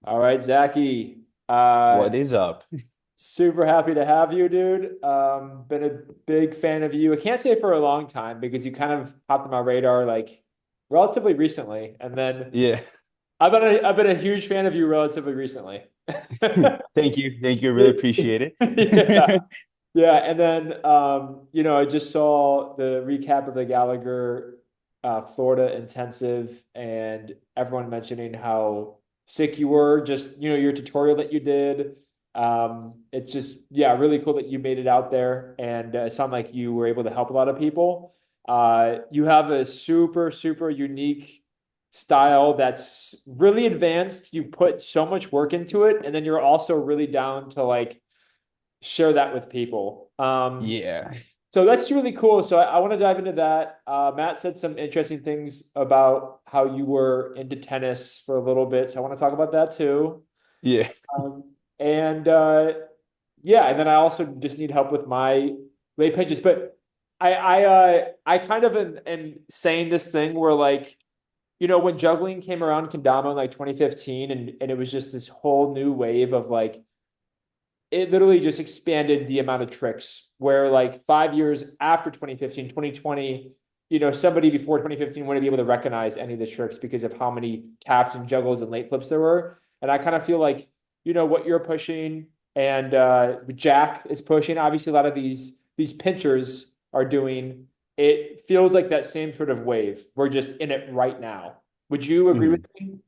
All right, Zackie. What is up? Super happy to have you, dude. Been a big fan of you. I can't say for a long time because you kind of hopped on my radar like relatively recently, and then Yeah. I've been a huge fan of you relatively recently. Thank you. Thank you. I really appreciate Yeah, it. yeah, and then I just saw the recap of the Gallagher Florida intensive and everyone mentioning how sick you were, just your tutorial that you did. It's just really cool that you made it out there and it sounded like you were able to help a lot of people. You have a super, super unique style that's really advanced. You put so much work into it, and then you're also really down to like share that with people. Yeah. So that's really cool. So I want to dive into that. Matt said some interesting things about how you were into tennis for a little bit. So I want to talk about that too. Yeah. And and then I also just need help with my late pitches. But I kind of am saying this thing where like, when juggling came around Kendama in like 2015 and it was just this whole new wave of like it literally just expanded the amount of tricks where like 5 years after 2015, 2020, somebody before 2015 wouldn't be able to recognize any of the tricks because of how many taps and juggles and late flips there were. And I kind of feel like, what you're pushing and Jack is pushing, obviously a lot of these pinchers are doing, it feels like that same sort of wave. We're just in it right now. Would you agree with Mhm. me?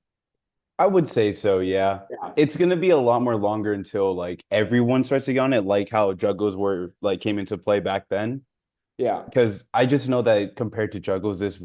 I would say so, yeah. Yeah. It's gonna be a lot more longer until like everyone starts to get on it, like how juggles were like came into play back then. Yeah. Because I just know that compared to juggles, this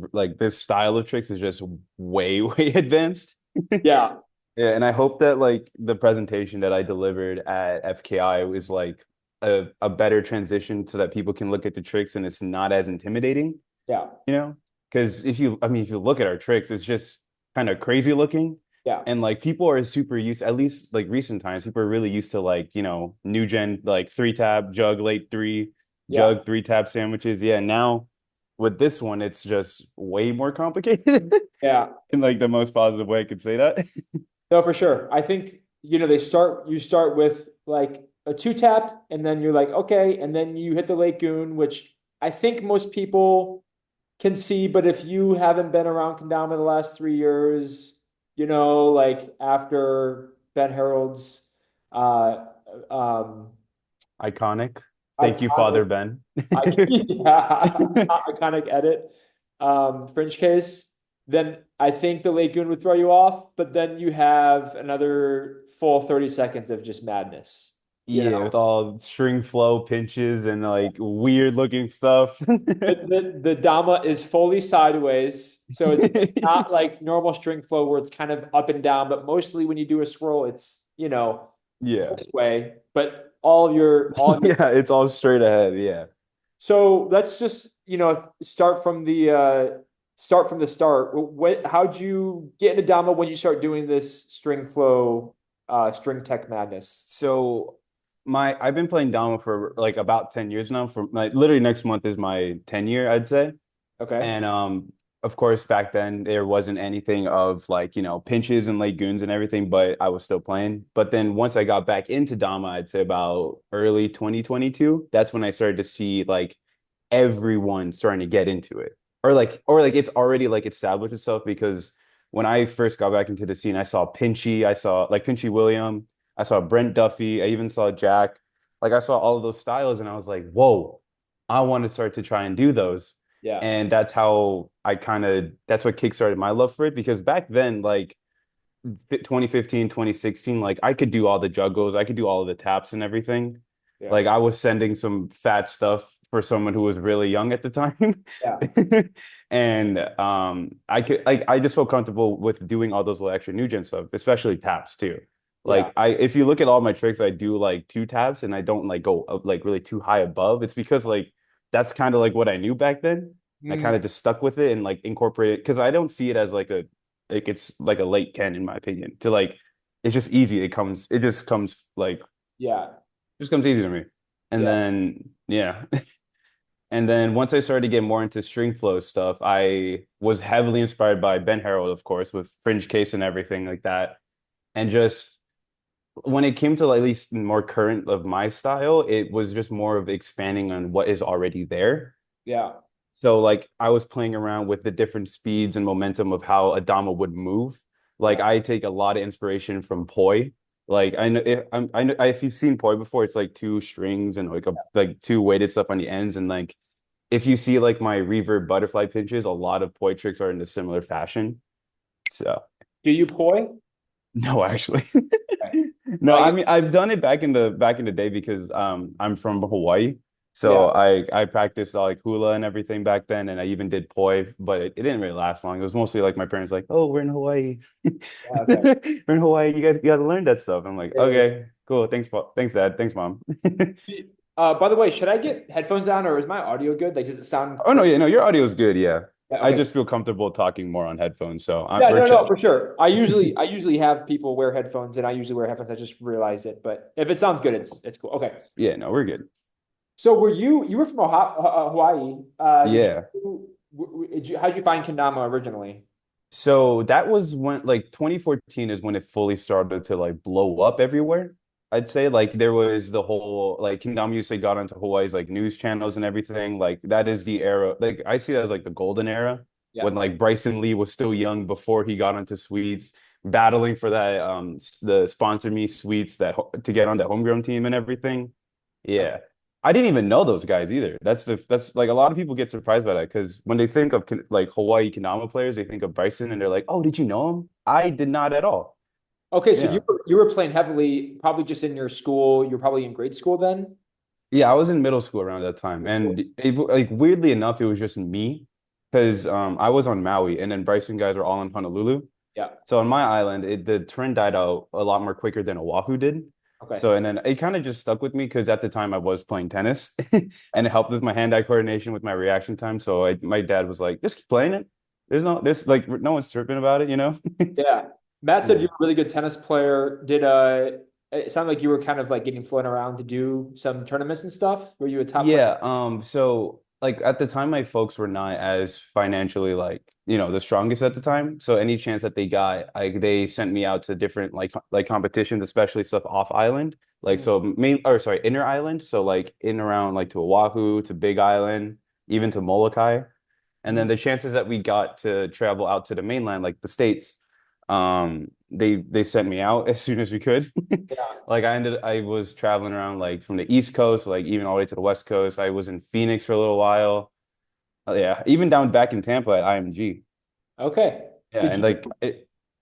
style of tricks is just way, way advanced. Yeah. Yeah, and I hope that like the presentation that I delivered at FKI was like a better transition so that people can look at the tricks and it's not as intimidating, Yeah. you know? Because if you look at our tricks, it's just kind of crazy looking. Yeah. And like people are super used, at least like recent times, people are really used to like, new gen, like three tap, jug, late three, Yeah. jug, three tap sandwiches. Yeah, now with this one, it's just way more complicated Yeah. in like the most positive way I could say that. No, for sure. I think, you start with like a two tap, and then you're like, okay, and then you hit the late goon, which I think most people can see, but if you haven't been around Kendama the last 3 years, like after Ben Harold's uh um Iconic. Thank you, iconic Father Ben. yeah, iconic edit, French case, then I think the late goon would throw you off, but then you have another full 30 seconds of just madness, you Yeah, with know. all string flow pinches and like weird looking stuff. The Dama is fully sideways, so it's not like normal string flow where it's kind of up and down, but mostly when you do a swirl, it's, Yeah. this way, but all your Yeah, it's all straight ahead. Yeah. So let's just, start from the start. How'd you get into Dama when you start doing this string flow, string tech madness? So I've been playing Dama for like about 10 years now. For like literally next month is my 10 year, I'd say. Okay. And of course back then there wasn't anything of like, pinches and late goons and everything, but I was still playing. But then once I got back into Dama, I'd say about early 2022, that's when I started to see like everyone starting to get into it. Or like it's already like established itself because when I first got back into the scene, I saw Pinchy, I saw like Pinchy William, I saw Brent Duffy, I even saw Jack. Like I saw all of those styles and I was like, whoa, I want to start to try and do those. Yeah. And that's how that's what kickstarted my love for it because back then, like 2015, 2016, like I could do all the juggles, I could do all of the taps and everything. Yeah. Like I was sending some fat stuff for someone who was really young at the time. Yeah. And I just felt comfortable with doing all those little extra new gen stuff, especially taps too. Yeah. Like I if you look at all my tricks, I do like two taps and I don't like go up like really too high above. It's because like that's kind of like what I knew back then. I Mm, kind of just stuck with it and like incorporated because I don't see it as like it's like a late Ken in my opinion. To like it's just easy. It just comes like yeah. just comes easy to me. And Yeah. then yeah. And then once I started to get more into string flow stuff, I was heavily inspired by Ben Harold, of course, with Fringe Case and everything like that. And just when it came to at least more current of my style, it was just more of expanding on what is already there. Yeah. So like I was playing around with the different speeds and momentum of how Adama would move. Like Yeah. I take a lot of inspiration from Poi. Like I know I know if you've seen Poi before, it's like two strings and like two weighted stuff on the ends. And like if you see like my reverb butterfly pinches, a lot of Poi tricks are in a similar fashion. So Do you poi? no, actually. Okay. No, Yeah. I mean I've done it back in the day because I'm from Hawaii. Yeah. So I practiced like hula and everything back then and I even did poi, but it didn't really last long. It was mostly like my parents like, "Oh, we're in Hawaii." Yeah, okay. We're in Hawaii. You got to learn that stuff. I'm like, Yeah. "Okay, cool. Thanks, thanks, Dad. Thanks, Mom." By the way, should I get headphones down or is my audio good? Like, does it sound Oh no, clear? yeah, no, your audio is good, yeah. Yeah, I okay. just feel comfortable talking more on headphones, so Yeah, we're no, no, chill. for sure. I usually have people wear headphones and I usually wear headphones. I just realized it, but if it sounds good, it's cool. Okay. Yeah, no, we're good. So you were from Hawaii? Yeah. How'd you find Kendama originally? So that was when like 2014 is when it fully started to like blow up everywhere. I'd say like there was the whole like Kendama Yusei got onto Hawaii's like news channels and everything. Like that is the era. Like I see that as like the golden era Yeah. when like Bryson Lee was still young before he got onto Sweets, battling for that the sponsor me Sweets to get on the homegrown team and everything. Okay. Yeah. I didn't even know those guys either. That's like a lot of people get surprised by that because when they think of like Hawaii Kendama players, they think of Bryson and they're like, "Oh, did you know him?" I did not at all. Okay, so Yeah. you were playing heavily, probably just in your school. You're probably in grade school then. Yeah, I was in middle school around that time, and like weirdly enough, it was just me because I was on Maui, and then Bryson guys were all in Honolulu. Yeah. So on my island, the trend died out a lot more quicker than Oahu did. Okay. So and then it kind of just stuck with me because at the time I was playing tennis, and it helped with my hand-eye coordination with my reaction time. So my dad was like, "Just keep playing it. There's like no one's tripping about it, you know." Yeah. Matt said Yeah. you're a really good tennis player. It sounded like you were kind of like getting flown around to do some tournaments and stuff. Were you a top player? Yeah, so like at the time my folks were not as financially like, the strongest at the time. So any chance that they got, like they sent me out to different like competitions, especially stuff off island. Like Mhm. so main or sorry, inner island. So like in around like to Oahu, to Big Island, even to Molokai. And then Mhm. the chances that we got to travel out to the mainland, like the States, they sent me out as soon as we could. Yeah. Like I was traveling around like from the East Coast, like even all the way to the West Coast. I was in Phoenix for a little while. Yeah, even down back in Tampa at IMG. Okay. Yeah, Did and you? like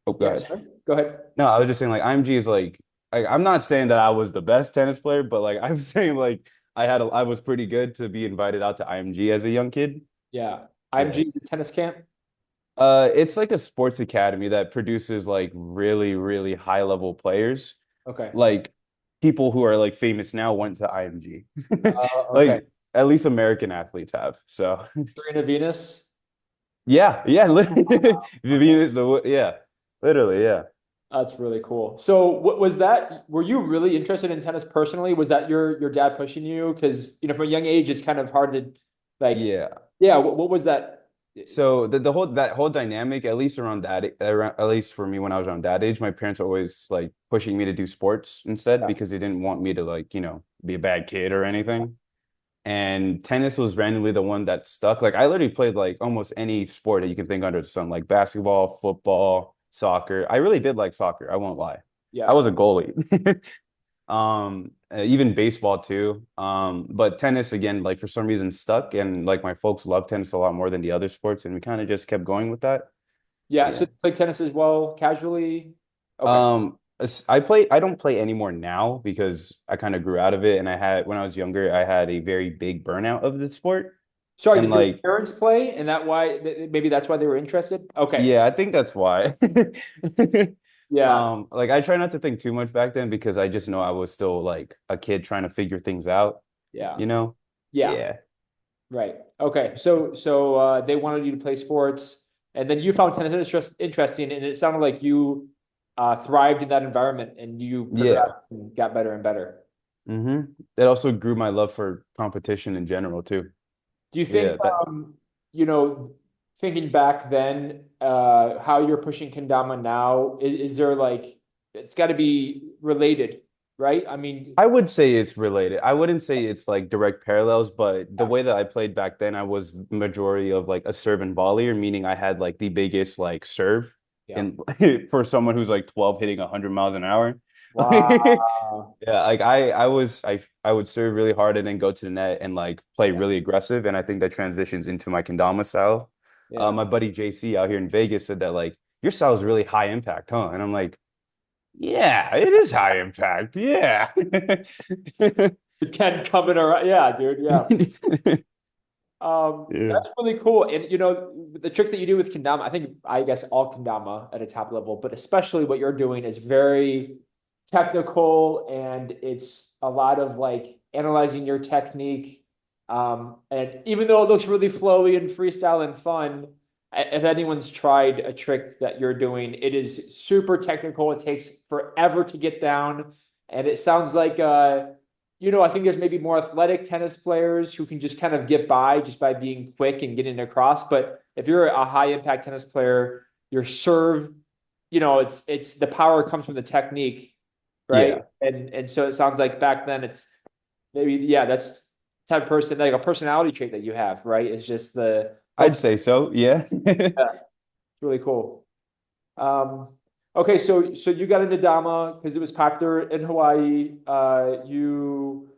oh, go Yeah, ahead. sorry. Go ahead. No, I was just saying like IMG is like I'm not saying that I was the best tennis player, but like I'm saying like I was pretty good to be invited out to IMG as a young kid. Yeah. Yeah. IMG is a tennis camp. It's like a sports academy that produces like really, really high level players. Okay. Like people who are like famous now went to IMG. Okay. Like at least American athletes have. So Serena Venus. yeah, yeah, literally. Okay. Venus, yeah, literally, yeah. That's really cool. So what was that? Were you really interested in tennis personally? Was that your dad pushing you? Because from a young age, it's kind of hard to like, Yeah. yeah, what was that? So the whole that whole dynamic, at least at least for me when I was around that age, my parents were always like pushing me to do sports instead Yeah, because they didn't want me to like, be a bad kid or anything. And tennis was randomly the one that stuck. Like I literally played like almost any sport that you can think under the sun, like basketball, football, soccer. I really did like soccer, I won't lie. I yeah, was a goalie. Even baseball too. But tennis again, like for some reason stuck and like my folks love tennis a lot more than the other sports and we kind of just kept going with that. yeah. So Yeah. you play tennis as well, casually. Okay, I don't play anymore now because I kind of grew out of it and when I was younger, I had a very big burnout of the sport. sorry. And Did your like, parents play, and that why maybe that's why they were interested? Okay, yeah, I think that's why. yeah, Like I try not to think too much back then because I just know I was still like a kid trying to figure things out, yeah, you know? yeah. Yeah. Right. Okay. So they wanted you to play sports, and then you found tennis interesting, and it sounded like you thrived in that environment, and you Yeah. progressed and got better and better. It also grew my love for competition in general too. Do you think, Yeah, that you know, thinking back then, how you're pushing kendama now, is there like it's got to be related, right? I mean, I would say it's related. I wouldn't say it's like direct parallels, but the yeah, way that I played back then, I was majority of like a serve and volleyer, meaning I had like the biggest like serve yeah. and for someone who's like 12 hitting 100 miles an hour. Wow. Yeah, like I would serve really hard and then go to the net and like play Yeah, really aggressive. And I think that transitions into my Kendama style. yeah. My buddy JC out here in Vegas said that like your style is really high impact, huh? And I'm like, yeah, it is high impact. Yeah. It can come in around. Yeah, dude. Yeah. Yeah. That's really cool. And the tricks that you do with kendama, I guess all kendama at a top level, but especially what you're doing is very technical and it's a lot of like analyzing your technique. And even though it looks really flowy and freestyle and fun, if anyone's tried a trick that you're doing, it is super technical. It takes forever to get down. And it sounds like I think there's maybe more athletic tennis players who can just kind of get by just by being quick and getting across. But if you're a high impact tennis player, your serve, it's the power comes from the technique, right? Yeah. And so it sounds like back then it's maybe yeah, that's the type of person like a personality trait that you have, right? It's just the I'd focus. say so. Yeah. Yeah, it's really cool. Um, okay, so you got into Dama because it was popular in Hawaii. You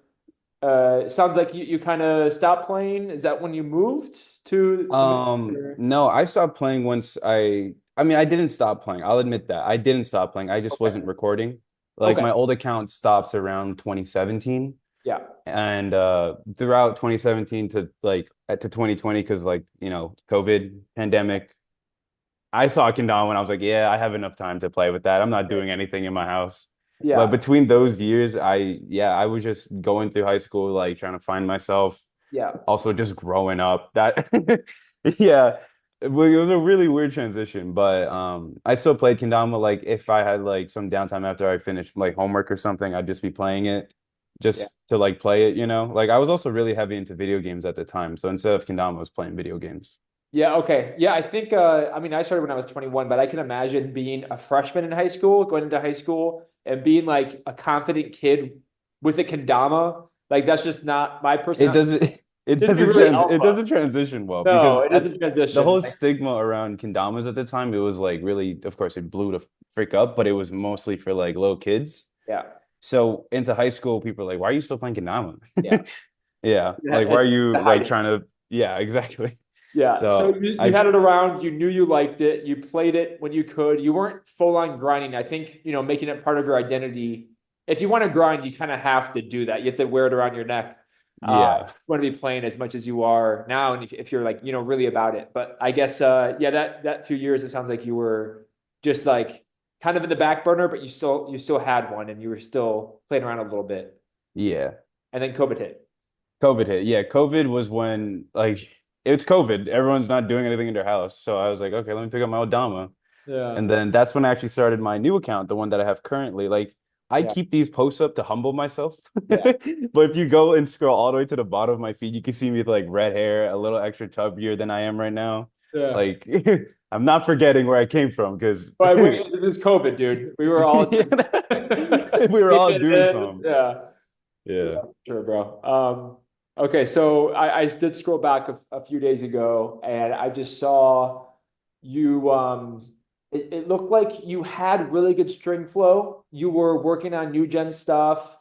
sounds like you kind of stopped playing. Is that when you moved to the Midwest? No, I stopped playing once I mean, I didn't stop playing. I'll admit that. I didn't stop playing. I just Okay. wasn't recording. Like Okay. my old account stops around 2017. Yeah. And throughout 2017 to like to 2020, because like, COVID pandemic, I saw Kendama when I was like, yeah, I have enough time to play with that. I'm not doing anything in my house. But Yeah. between those years, I was just going through high school, like trying to find myself, Yeah. also just growing up. That, yeah, it was a really weird transition. But I still played Kendama. Like if I had like some downtime after I finished like homework or something, I'd just be playing it Yeah. just to like play it, you know? Like I was also really heavy into video games at the time. So instead of Kendama, I was playing video games. Yeah. Okay. Yeah. I think, I mean, I started when I was 21, but I can imagine being a freshman in high school, going into high school and being like a confident kid with a kendama. Like, that's just not my It personality. doesn't It'd be really it alpha. doesn't transition well No, because it at doesn't the transition. whole Like, stigma around kendamas at the time, it was like really, of course, it blew the frick up, but it was mostly for like little kids. yeah. So into high school, people are like, "Why are you still playing kendama?" Yeah. Yeah, Yeah. like why are To you hide like it. trying to? Yeah, exactly. Yeah. So So you I had it around, you knew you liked it, you played it when you could. You weren't full on grinding. I think, making it part of your identity. If you want to grind, you kind of have to do that. You have to wear it around your neck. yeah. You want to be playing as much as you are now, and if you're like, really about it. But I guess yeah, that few years, it sounds like you were just like kind of in the back burner, but you still had one and you were still playing around a little bit. Yeah. And then COVID hit. COVID hit. Yeah, COVID was when like it's COVID. Everyone's not doing anything in their house. So I was like, okay, let me pick up my Odama. Yeah. And then that's when I actually started my new account, the one that I have currently. Like I Yeah. keep these posts up to humble myself. Yeah. But if you go and scroll all the way to the bottom of my feed, you can see me with like red hair, a little extra tubbier than I am right now. Yeah. Like I'm not forgetting where I came from because But it was COVID, dude. We were all just we were keep all it doing in. some. Yeah. Yeah. Yeah, sure, bro. Okay, so I did scroll back a few days ago and I just saw you it looked like you had really good string flow. You were working on new gen stuff.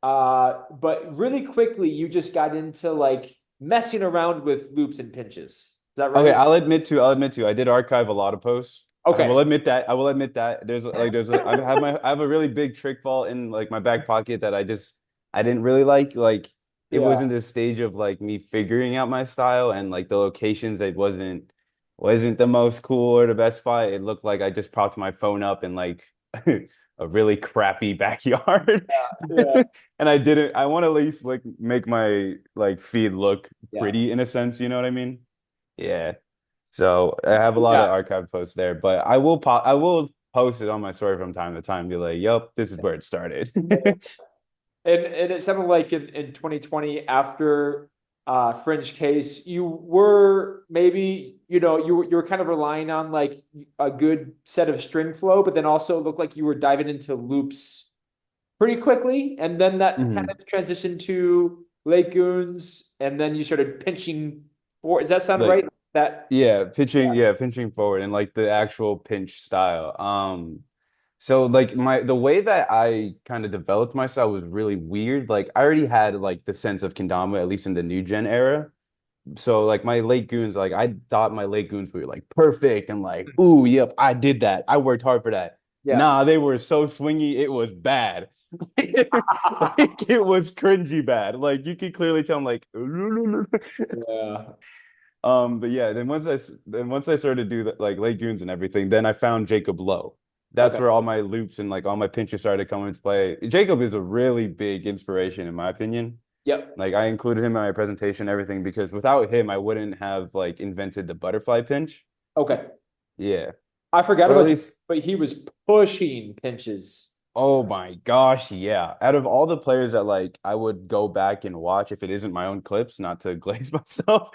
But really quickly you just got into like messing around with loops and pinches. Is that Okay, right? I'll admit to, I did archive a lot of posts. I Okay. will admit that. I will admit that. I have a really big trick vault in like my back pocket that I didn't really like. Like it was Yeah. in this stage of like me figuring out my style and like the locations it wasn't the most cool or the best spot. It looked like I just propped my phone up in like a really crappy backyard. Yeah. And I want to at least like make my like feed look Yeah. pretty in a sense, you know what I mean? Yeah. So I have a lot Yeah. of archive posts there, but I will post it on my story from time to time, be like, "Yep, this is where it started." And it sounded like in 2020 after fringe case, you were maybe, you were kind of relying on like a good set of string flow, but then also looked like you were diving into loops pretty quickly. And then that kind Mhm. of transitioned to late goons, and then you started pinching for, does that sound Like right? That, yeah, yeah, pinching forward and like the actual pinch style. So like the way that I kind of developed myself was really weird. Like I already had like the sense of kendama, at least in the new gen era. So like my late goons, like I thought my late goons were like perfect and like, ooh, yep, I did that. I worked hard for that. yeah. Nah, they were so swingy, it was bad. Like it was cringy bad. Like you could clearly tell I'm like Yeah. but yeah, then once I started to do that like late goons and everything, then I found Jacob Lowe. That's Okay. where all my loops and like all my pinches started coming into play. Jacob is a really big inspiration in my opinion. Yep. Like I included him in my presentation and everything because without him, I wouldn't have like invented the butterfly pinch. Okay. Yeah. I forgot Or at about you, least, but he was pushing pinches. oh my gosh, yeah. Out of all the players that like I would go back and watch if it isn't my own clips, not to glaze myself,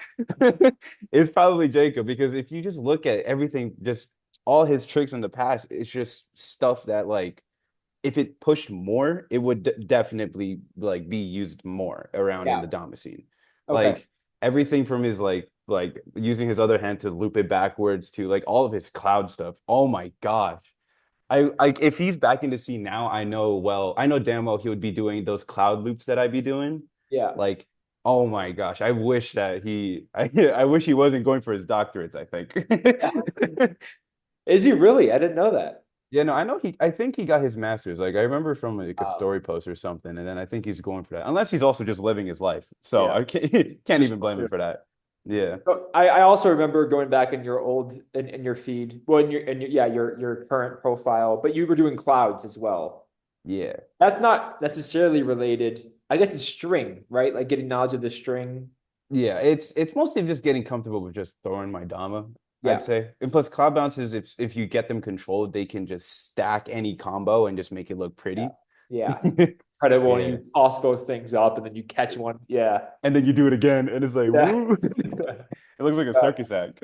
it's probably Jacob because if you just look at everything, just all his tricks in the past, it's just stuff that like if it pushed more, it would definitely like be used more around in Yeah. the Dama scene. Okay. Like everything from his like using his other hand to loop it backwards to like all of his cloud stuff. Oh my gosh. I like if he's back in the scene now, I know damn well he would be doing those cloud loops that I'd be doing. Yeah. Like, oh my gosh, I wish that I wish he wasn't going for his doctorates, I think. Is he really? I didn't know that. Yeah, no, I think he got his master's. Like I remember from like a Uh, story post or something, and then I think he's going for that. Unless he's also just living his life. So yeah. I can't Just even blame him for that. Yeah. so I also remember going back in your old in your feed, well, in your yeah, your current profile, but you were doing clouds as well. Yeah. That's not necessarily related. I guess it's string, right? Like getting knowledge of the string. Yeah. It's mostly just getting comfortable with just throwing my Dama, I'd Yeah. say. And plus cloud bounces, if you get them controlled, they can just stack any combo and just make it look Yeah. pretty. Yeah. Incredible when Yeah. you toss both things up and then you catch one. Yeah. And then you do it again, and it's like, Yeah. woo. It looks like a circus act.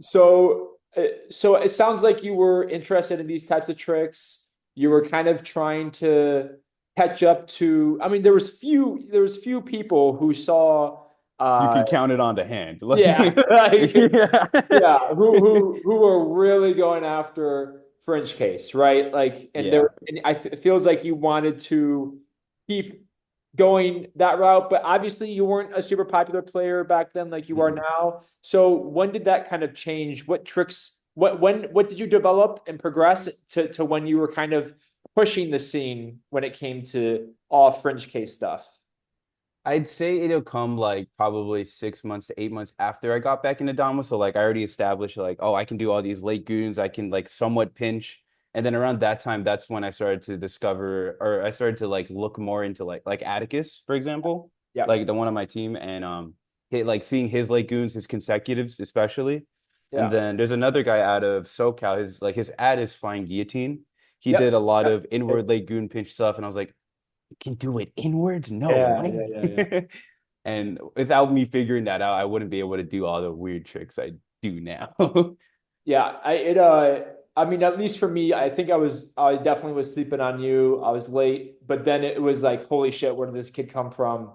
So it sounds like you were interested in these types of tricks. You were kind of trying to catch up to, I mean, there was few people who saw You uh can count it on the hand. Like, yeah, like yeah. yeah, who were really going after French case, right? Like, Yeah. and it feels like you wanted to keep going that route, but obviously you weren't a super popular player back then like you are Mm-mm. now. So when did that kind of change? What tricks, what did you develop and progress to when you were kind of pushing the scene when it came to all French case stuff? I'd say it'll come like probably 6 months to 8 months after I got back into Dama. So like I already established like, oh, I can do all these late goons. I can like somewhat pinch. And then around that time, that's when I started to discover or I started to like look more into like Atticus, for example, Yeah. like the one on my team and like seeing his late goons, his consecutives especially. And Yeah. then there's another guy out of SoCal. His ad is Flying Guillotine. He did Yep. a lot Yep. of inward late goon pinch stuff, and I was like, can do it inwards? No Yeah, yeah, yeah, yeah. way. And without me figuring that out, I wouldn't be able to do all the weird tricks I do now. Yeah, I mean, at least for me, I definitely was sleeping on you. I was late, but then it was like, holy shit, where did this kid come from?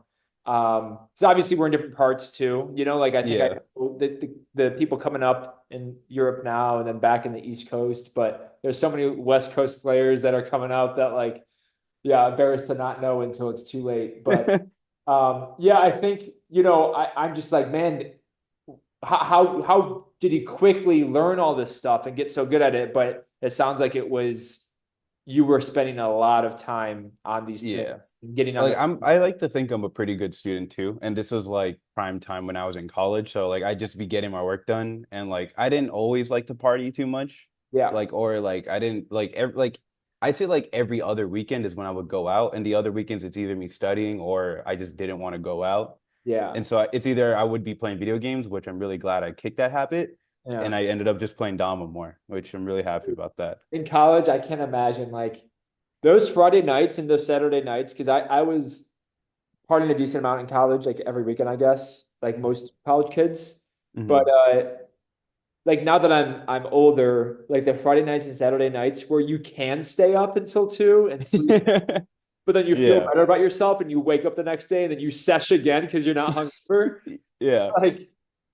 So obviously we're in different parts too, like I think I Yeah. know the people coming up in Europe now and then back in the East Coast, but there's so many West Coast players that are coming out that like, yeah, embarrassed to not know until it's too late. But yeah, I think, I'm just like, man, how did he quickly learn all this stuff and get so good at it? But it sounds like it was you were spending a lot of time on these Yeah. things, getting on Like the I like to think I'm a pretty good student too. And this was like prime time when I was in college. So like I just be getting my work done. And like I didn't always like to party too much. yeah, Like or like I didn't like I'd say like every other weekend is when I would go out. And the other weekends it's either me studying or I just didn't want to go out. yeah, And so it's either I would be playing video games, which I'm really glad I kicked that habit, yeah. and I ended up just playing Dama more, which I'm really happy about that. In college, I can't imagine like those Friday nights and those Saturday nights because I was partying a decent amount in college, like every weekend, I guess, like most college kids. But Hmm. like now that I'm older, like the Friday nights and Saturday nights where you can stay up until 2 and sleep, but then you feel Yeah. better about yourself and you wake up the next day and then you sesh again because you're not hungover. Yeah. Like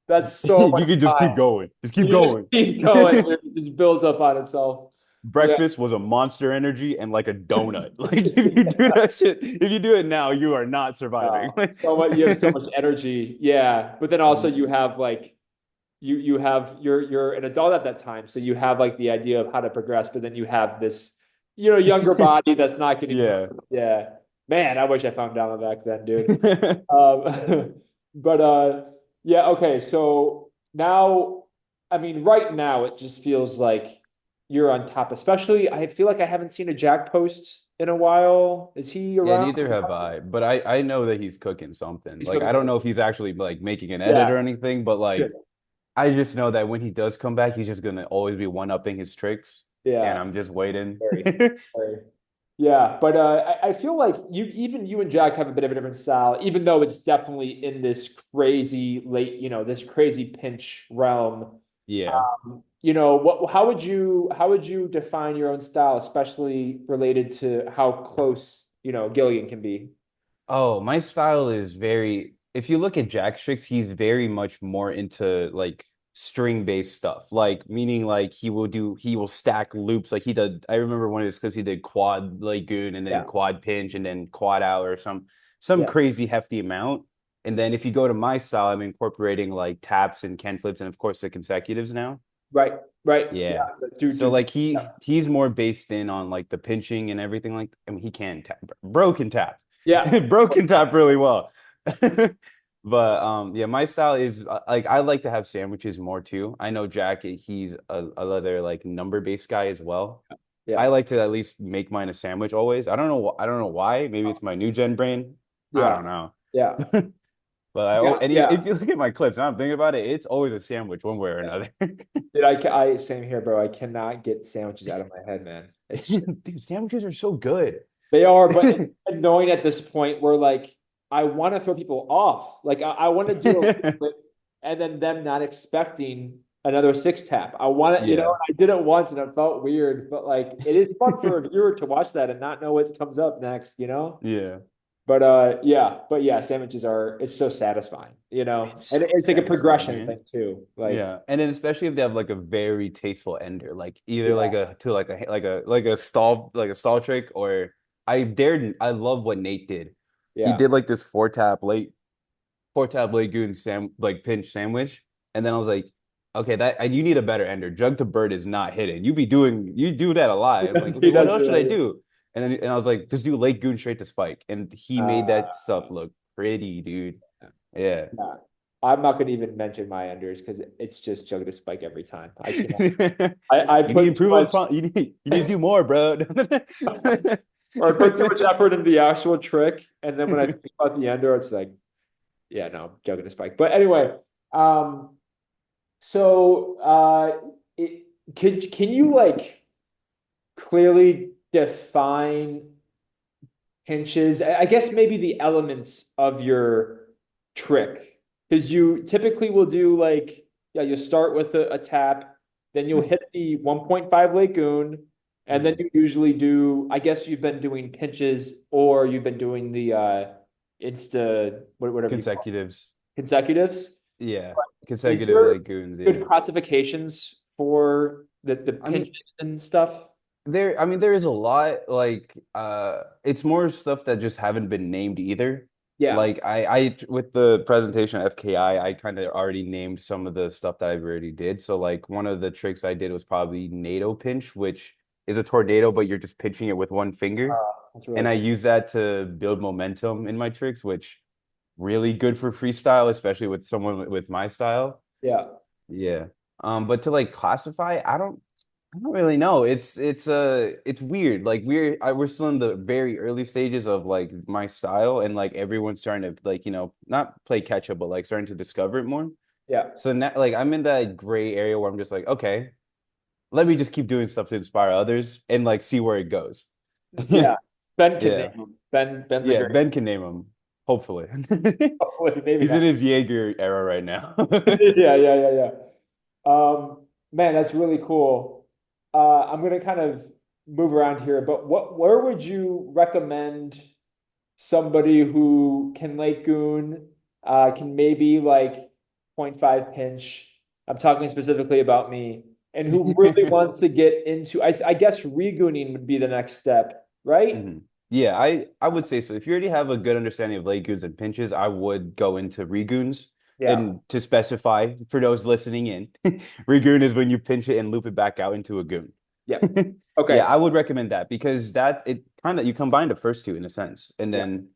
that's so much You could just keep time. going. Just keep You just going. keep going. It just builds up on itself. Yeah. Breakfast was a Monster Energy and like a donut. Like if you do that shit, if you do it now, you are not surviving. So much, you have so much energy. Yeah. But then also you have like you have you're an adult at that time. So you have like the idea of how to progress, but then you have this, younger body that's not getting Yeah. hurt. Yeah. Man, I wish I found Dama back then, dude. But yeah, okay. So now, I mean, right now it just feels like you're on top. Especially, I feel like I haven't seen a Jack post in a while. Is he Yeah, around? neither have I. But I know that he's cooking something. He's Like cooking I don't something. know if he's actually like making an edit Yeah, or anything, but good. like I just know that when he does come back, he's just gonna always be one-upping his tricks. And Yeah, I'm just waiting. very, very. Yeah, but I feel like you and Jack have a bit of a different style, even though it's definitely in this crazy late, this crazy pinch realm. Yeah. How would you define your own style, especially related to how close, Gilligan can be? Oh, my style is very, if you look at Jack tricks, he's very much more into like string-based stuff. Like meaning like he will stack loops. Like he did, I remember one of his clips he did quad lagoon and then Yeah, quad pinch and then quad out or some yeah, crazy hefty amount. And then if you go to my style, I'm incorporating like taps and Ken flips and of course the consecutives now. right, right, Yeah. yeah, dude, So dude, like yeah, he's more based in on like the pinching and everything like I mean he can tap bro can tap. yeah, Bro can tap really well. But yeah, my style is like I like to have sandwiches more too. I know Jack he's a other like number based guy as well. yeah, I like to at least make mine a sandwich always. I don't know why. Maybe it's my new gen brain. I yeah, don't know. yeah, But yeah, if yeah. you look at my clips, and I'm thinking about it, it's always a sandwich one way or another. Dude, I same here, bro. I cannot get sandwiches out of my head, man. It's Dude, sandwiches are so good. They are, but it's annoying at this point where like I want to throw people off. Like I want to do a flip and then them not expecting another six tap. I want to, Yeah. I did it once and it felt weird, but like it is fun for a viewer to watch that and not know what comes up next. Yeah. But yeah, sandwiches are it's so satisfying, It's and so it's like a satisfying, progression man. thing too. Like, Yeah. And then especially if they have like a very tasteful ender, like either yeah, like a to like a stall trick or I love what Nate did. He yeah. did like this four tap late goon like pinch sandwich. And then I was like, okay, that and you need a better ender. Jug to bird is not hitting. You do that a lot. I'm like, He okay, what does else do should I that. do? And I was like, just do late goon straight to spike. And he made that stuff look pretty, dude. Yeah. Yeah. I'm not going to even mention my unders because it's just jug to spike every time. I can't. I You need to put too improve much, upon you need to do more, bro. or I put too much effort into the actual trick, and then when I think about the under, it's like, yeah, no, jug to spike. But anyway, um, so can you like clearly define pinches? I guess maybe the elements of your trick, because you typically will do like, yeah, you start with a tap, then you'll hit the 1.5 Lagoon, and then Mhm. you usually do, I guess you've been doing pinches or you've been doing the whatever you call Consecutives. it, consecutives. Yeah. Is Consecutive there like goons, yeah. good classifications for the I mean, pinches and stuff? I mean, there is a lot. Like, it's more stuff that just haven't been named either. Yeah. Like, with the presentation at FKI, I kind of already named some of the stuff that I already did. So, like, one of the tricks I did was probably NATO pinch, which is a tornado, but you're just pinching it with one finger. That's really And I cool. use that to build momentum in my tricks, which really good for freestyle, especially with someone with my style. Yeah. Yeah. But to like classify, I don't really know. It's weird. Like we're still in the very early stages of like my style and like everyone's starting to like, not play catch up, but like starting to discover it more. Yeah. So now like I'm in that gray area where I'm just like, okay, let me just keep doing stuff to inspire others and like see where it goes. Yeah. Ben can name Yeah. him. Ben's a Yeah, great. Ben can name them. Hopefully. Hopefully, maybe He's in not. his Jaeger era right now. Yeah, yeah, yeah, yeah. Man, that's really cool. I'm gonna kind of move around here, but where would you recommend somebody who can Lake Goon, can maybe like point 0.5 pinch? I'm talking specifically about me, and who really wants to get into, I guess regooning would be the next step, right? Mhm. Yeah, I would say so. If you already have a good understanding of legumes and pinches, I would go into regoons. Yeah. And to specify for those listening in, regoon is when you pinch it and loop it back out into a goon. Yep. Yeah, Okay. I would recommend that because that it kind of you combine the first two in a sense, and Yeah. then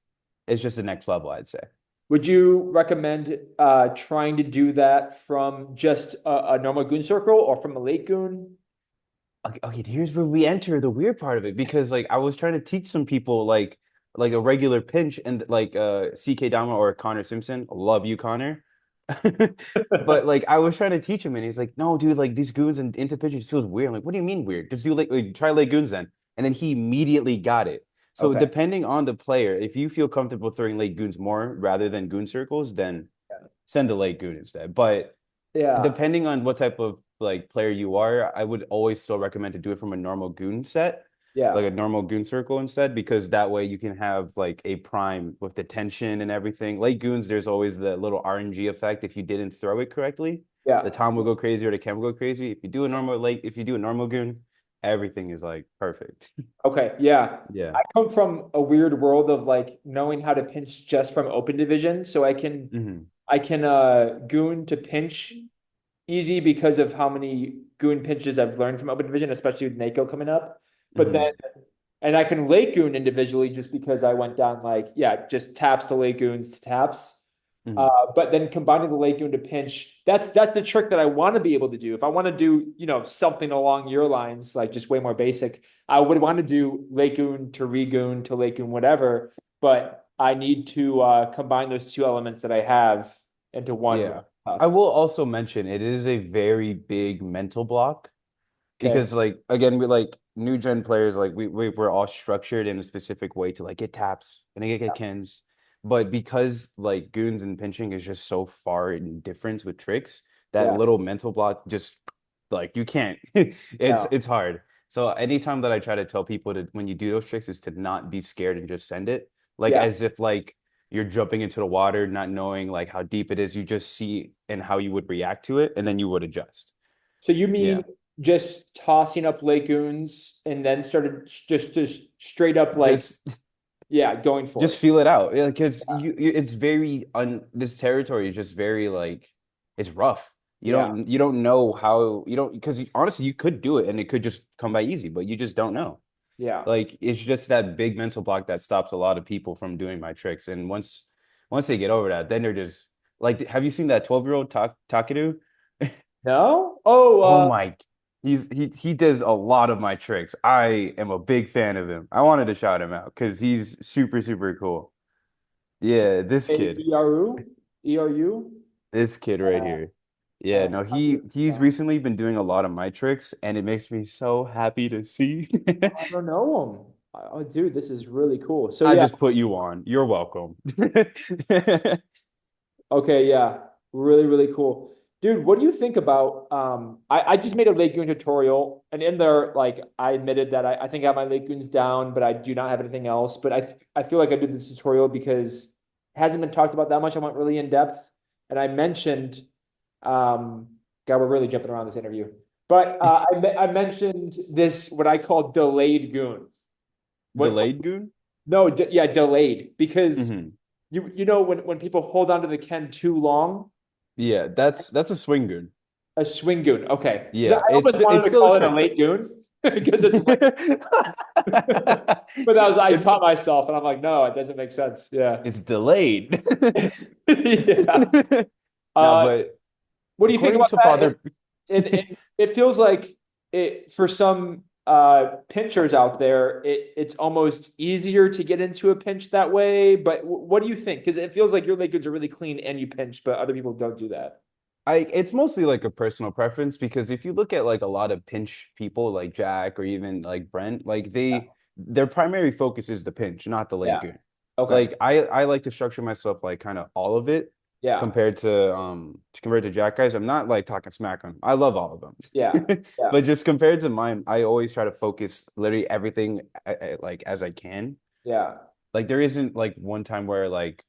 it's just the next level, I'd say. Would you recommend trying to do that from just a normal goon circle or from a late goon? Okay, here's where we enter the weird part of it because like I was trying to teach some people like a regular pinch and like CK Dama or Connor Simpson. Love you, Connor. But like I was trying to teach him and he's like, no, dude, like these goons and into pitches feels weird. I'm like, what do you mean weird? Just do like try late goons then. And then he immediately got it. So Okay. depending on the player, if you feel comfortable throwing late goons more rather than goon circles, then send the late goon instead. But Yeah. depending on what type of like player you are, I would always still recommend to do it from a normal goon set, like Yeah. a normal goon circle instead, because that way you can have like a prime with the tension and everything. Late goons, there's always the little RNG effect. If you didn't throw it correctly, the Yeah. time will go crazy or the cam will go crazy. If you do a normal goon, everything is like perfect. Okay. Yeah. Yeah. I come from a weird world of like knowing how to pinch just from open division. So Hmm. I can goon to pinch easy because of how many goon pinches I've learned from open division, especially with Nako coming up. But then Hmm. and I can late goon individually just because I went down like, yeah, just taps the late goons to taps. Hmm. But then combining the late goon to pinch, that's the trick that I want to be able to do. If I want to do, something along your lines, like just way more basic, I would want to do late goon to regoon to late goon, whatever. But I need to combine those two elements that I have into one, which Yeah. is I tough. will also mention it is a very big mental block Okay. because like again we like new gen players like we're all structured in a specific way to like get taps and get kins, but because like goons and pinching is just so far in difference with tricks, that Yeah. little mental block just like you can't Yeah. it's hard. So anytime that I try to tell people to when you do those tricks is to not be scared and just send it like Yeah. as if like you're jumping into the water not knowing like how deep it is, you just see and how you would react to it and then you would adjust. So you mean Yeah. just tossing up Lagoons and then started just straight up like, Just yeah, going for just it. feel it out because it's very this territory is just very like it's rough. Yeah. You don't know how you don't because honestly you could do it and it could just come by easy, but you just don't know. Yeah. Like it's just that big mental block that stops a lot of people from doing my tricks. And once they get over that, then they're just like, have you seen that 12-year-old Takeru? No? Oh, Oh my, he does a lot of my tricks. I am a big fan of him. I wanted to shout him out because he's super, super cool. Yeah, ERU? ERU? this kid right here. Yeah, Uh, no, he's recently been doing a lot of my tricks, and it makes me so happy to see. I don't know him. Oh, dude, this is really cool. So I yeah, just put you on. You're welcome. okay, yeah. Really, really cool. Dude, what do you think about I just made a Lagoon tutorial and in there like I admitted that I think I have my Lagoons down, but I do not have anything else. But I feel like I did this tutorial because it hasn't been talked about that much. I went really in depth and I mentioned God, we're really jumping around this interview. But I mentioned this what I call delayed goon. What Delayed goon? no, yeah, delayed because Hmm. you know when people hold onto the Ken too long. Yeah, that's a swing goon. A swing goon. Okay. Because Yeah, I almost wanted it's to still a call it a trick. late goon because it's late. But that was I It's caught myself and I'm like, no, it doesn't make sense. Yeah. it's delayed. Yeah. No, Uh, but what do you think according about to that? Father, It feels like it for some pinchers out there, it's almost easier to get into a pinch that way. But what do you think? Because it feels like your late goods are really clean and you pinch, but other people don't do that. it's mostly like a personal preference because if you look at like a lot of pinch people like Jack or even like Brent, like their primary focus is the pinch, not the late Yeah. goon. Okay. Like I like to structure myself like kind of all of it Yeah. compared to Jack guys. I'm not like talking smack on. I love all of Yeah. them. Yeah. But just compared to mine, I always try to focus literally everything like as I can. Yeah. Like there isn't like one time where like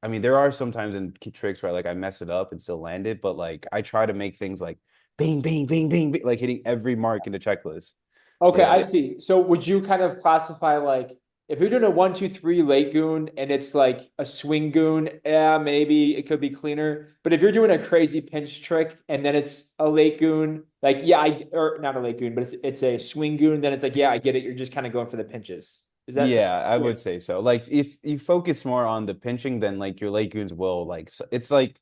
I mean there are sometimes in tricks where like I mess it up and still land it, but like I try to make things like bing, bing, bing, bing, bing, like hitting every mark in the checklist. Okay, Yeah. I see. So would you kind of classify like if you're doing a 1, 2, 3 late goon and it's like a swing goon, yeah, maybe it could be cleaner. But if you're doing a crazy pinch trick and then it's a late goon, like yeah, or not a late goon, but it's a swing goon, then it's like, yeah, I get it. You're just kind of going for the pinches. Is that something? Yeah, I Yeah. would say so. Like if you focus more on the pinching, then like your late goons will like it's like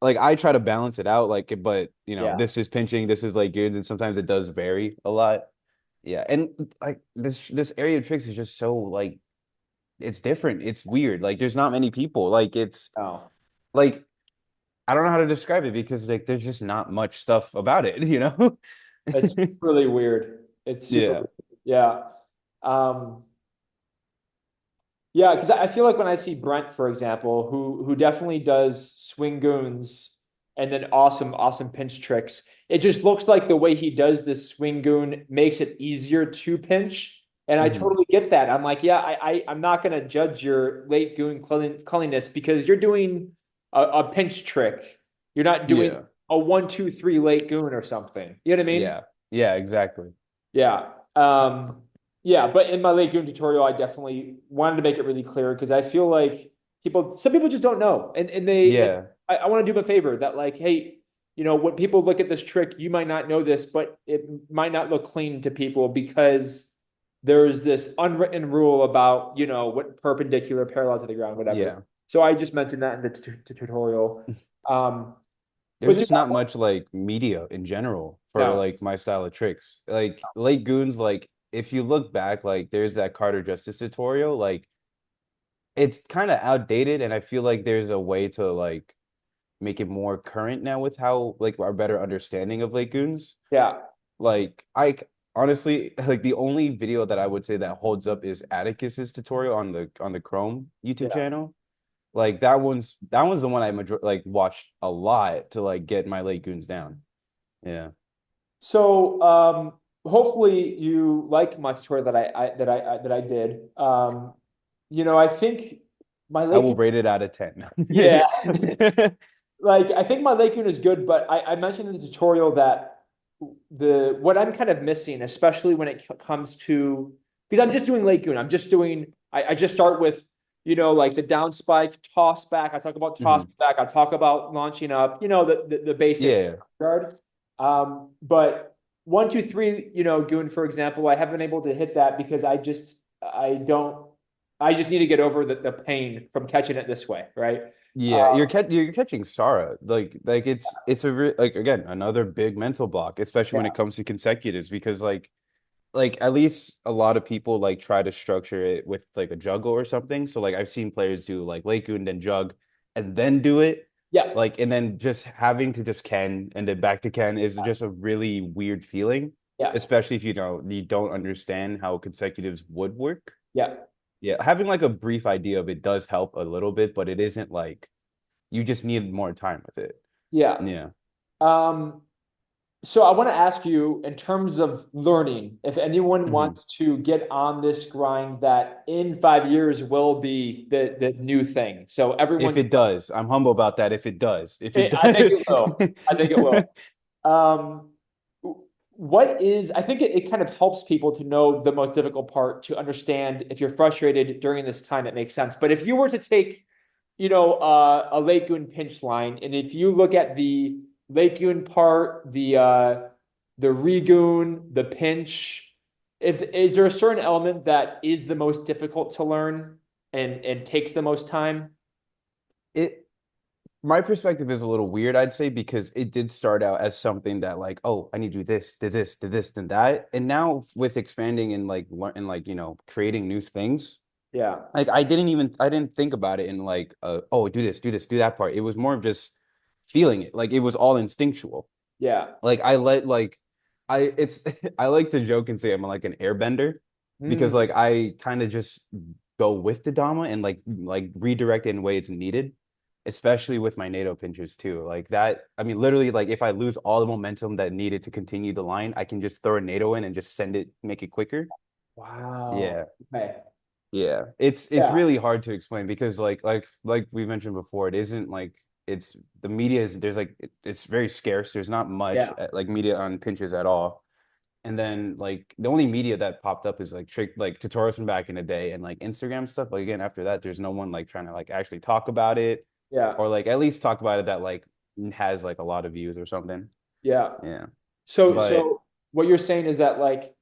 I try to balance it out like but Yeah. this is pinching, this is late goons and sometimes it does vary a lot. Yeah. And like this area of tricks is just so like it's different. It's weird. Like there's not many people. Like it's Oh, like I don't know how to describe it because like there's just not much stuff about it, you know? it's really weird. It's super Yeah. weird. Yeah. Um, Yeah, because I feel like when I see Brent, for example, who definitely does swing goons and then awesome pinch tricks, it just looks like the way he does this swing goon makes it easier to pinch. And I Hmm. totally get that. I'm like, yeah, I'm not gonna judge your late goon cleanliness because you're doing a pinch trick. You're not doing Yeah. a 1, 2, 3 late goon or something. You know what I mean? Yeah. Yeah, exactly. Yeah. Yeah, but in my late Goon tutorial, I definitely wanted to make it really clear because I feel like some people just don't know. And Yeah. I want to do them a favor that like, hey, when people look at this trick, you might not know this, but it might not look clean to people because there's this unwritten rule about, what perpendicular parallel to the ground, whatever. Yeah. So I just mentioned that in the tutorial. Um, There's but yeah, just not much like media in general for no, like my style of tricks. Like late goons, like if you look back, like there's that Carter Justice tutorial, like it's kind of outdated, and I feel like there's a way to like make it more current now with how like our better understanding of late goons. yeah, Like honestly like the only video that I would say that holds up is Atticus's tutorial on the Chrome YouTube yeah. channel. Like that one's the one I like watched a lot to like get my late goons down. Yeah. So hopefully you like my tutorial that I did. I think my I Lake, will rate it out of 10. yeah, like I think my Lakeune is good, but I mentioned in the tutorial that the what I'm kind of missing, especially when it comes to because I'm just doing Lakeune. I just start with like the down spike, toss back. I talk about toss Mhm. back. I talk about launching up. The basics. Yeah. Guard. But 1, 2, 3, Goon, for example, I haven't been able to hit that because I don't I just need to get over the pain from catching it this way, right? Yeah, you're catching Sarah. Like it's like again another big mental block, especially when Yeah, it comes to consecutives because like at least a lot of people like try to structure it with like a juggle or something. So like I've seen players do like late goon then jug and then do it. yeah, Like and then just having to just Ken and then back to Ken is just a really weird feeling, yeah, especially if you don't understand how consecutives would work. yeah, Yeah, having like a brief idea of it does help a little bit, but it isn't like you just need more time with it. yeah. Yeah. Um, so I want to ask you in terms of learning, if anyone Mhm. wants to get on this grind that in 5 years will be the new thing. So If everyone's, it does, I'm humble about that. If it I think it does. will. I think it will. Um, I think it kind of helps people to know the most difficult part to understand if you're frustrated during this time, it makes sense. But if you were to take, a Lake Goon pinch line, and if you look at the Lake Goon part, the Regoon, the pinch, if is there a certain element that is the most difficult to learn and takes the most time? It my perspective is a little weird, I'd say, because it did start out as something that like, oh, I need to do this, then that. And now with expanding and like learn and like, creating new things, Yeah, like I didn't think about it in like oh, do this, do that part. It was more of just feeling it. Like it was all instinctual. yeah. Like I let like I it's I like to joke and say I'm like an airbender because Mm, like I kind of just go with the Dama and like redirect it in ways needed, especially with my NATO pinches too. Like that, I mean, literally, like if I lose all the momentum that needed to continue the line, I can just throw a NATO in and just send it, make it quicker. Wow. Yeah. Okay. Yeah. It's Yeah. really hard to explain because like we mentioned before, it isn't like it's the media is there's like it's very scarce. There's not much Yeah. like media on pinches at all. And then like the only media that popped up is like trick like tutorials from back in the day and like Instagram stuff. But again, after that, there's no one like trying to like actually talk about it Yeah. or like at least talk about it that like has like a lot of views or something. Yeah. Yeah. So, But so what you're saying is that like,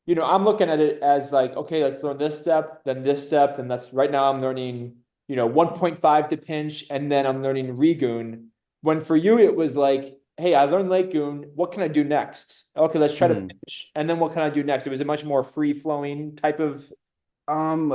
I'm looking at it as like, okay, let's learn this step, then this step, and that's right now I'm learning, 1.5 to pinch, and then I'm learning regoon. When for you it was like, hey, I learned late goon. What can I do next? Okay, let's try to mhm. pinch, and then what can I do next? It was a much more free flowing type of. Um,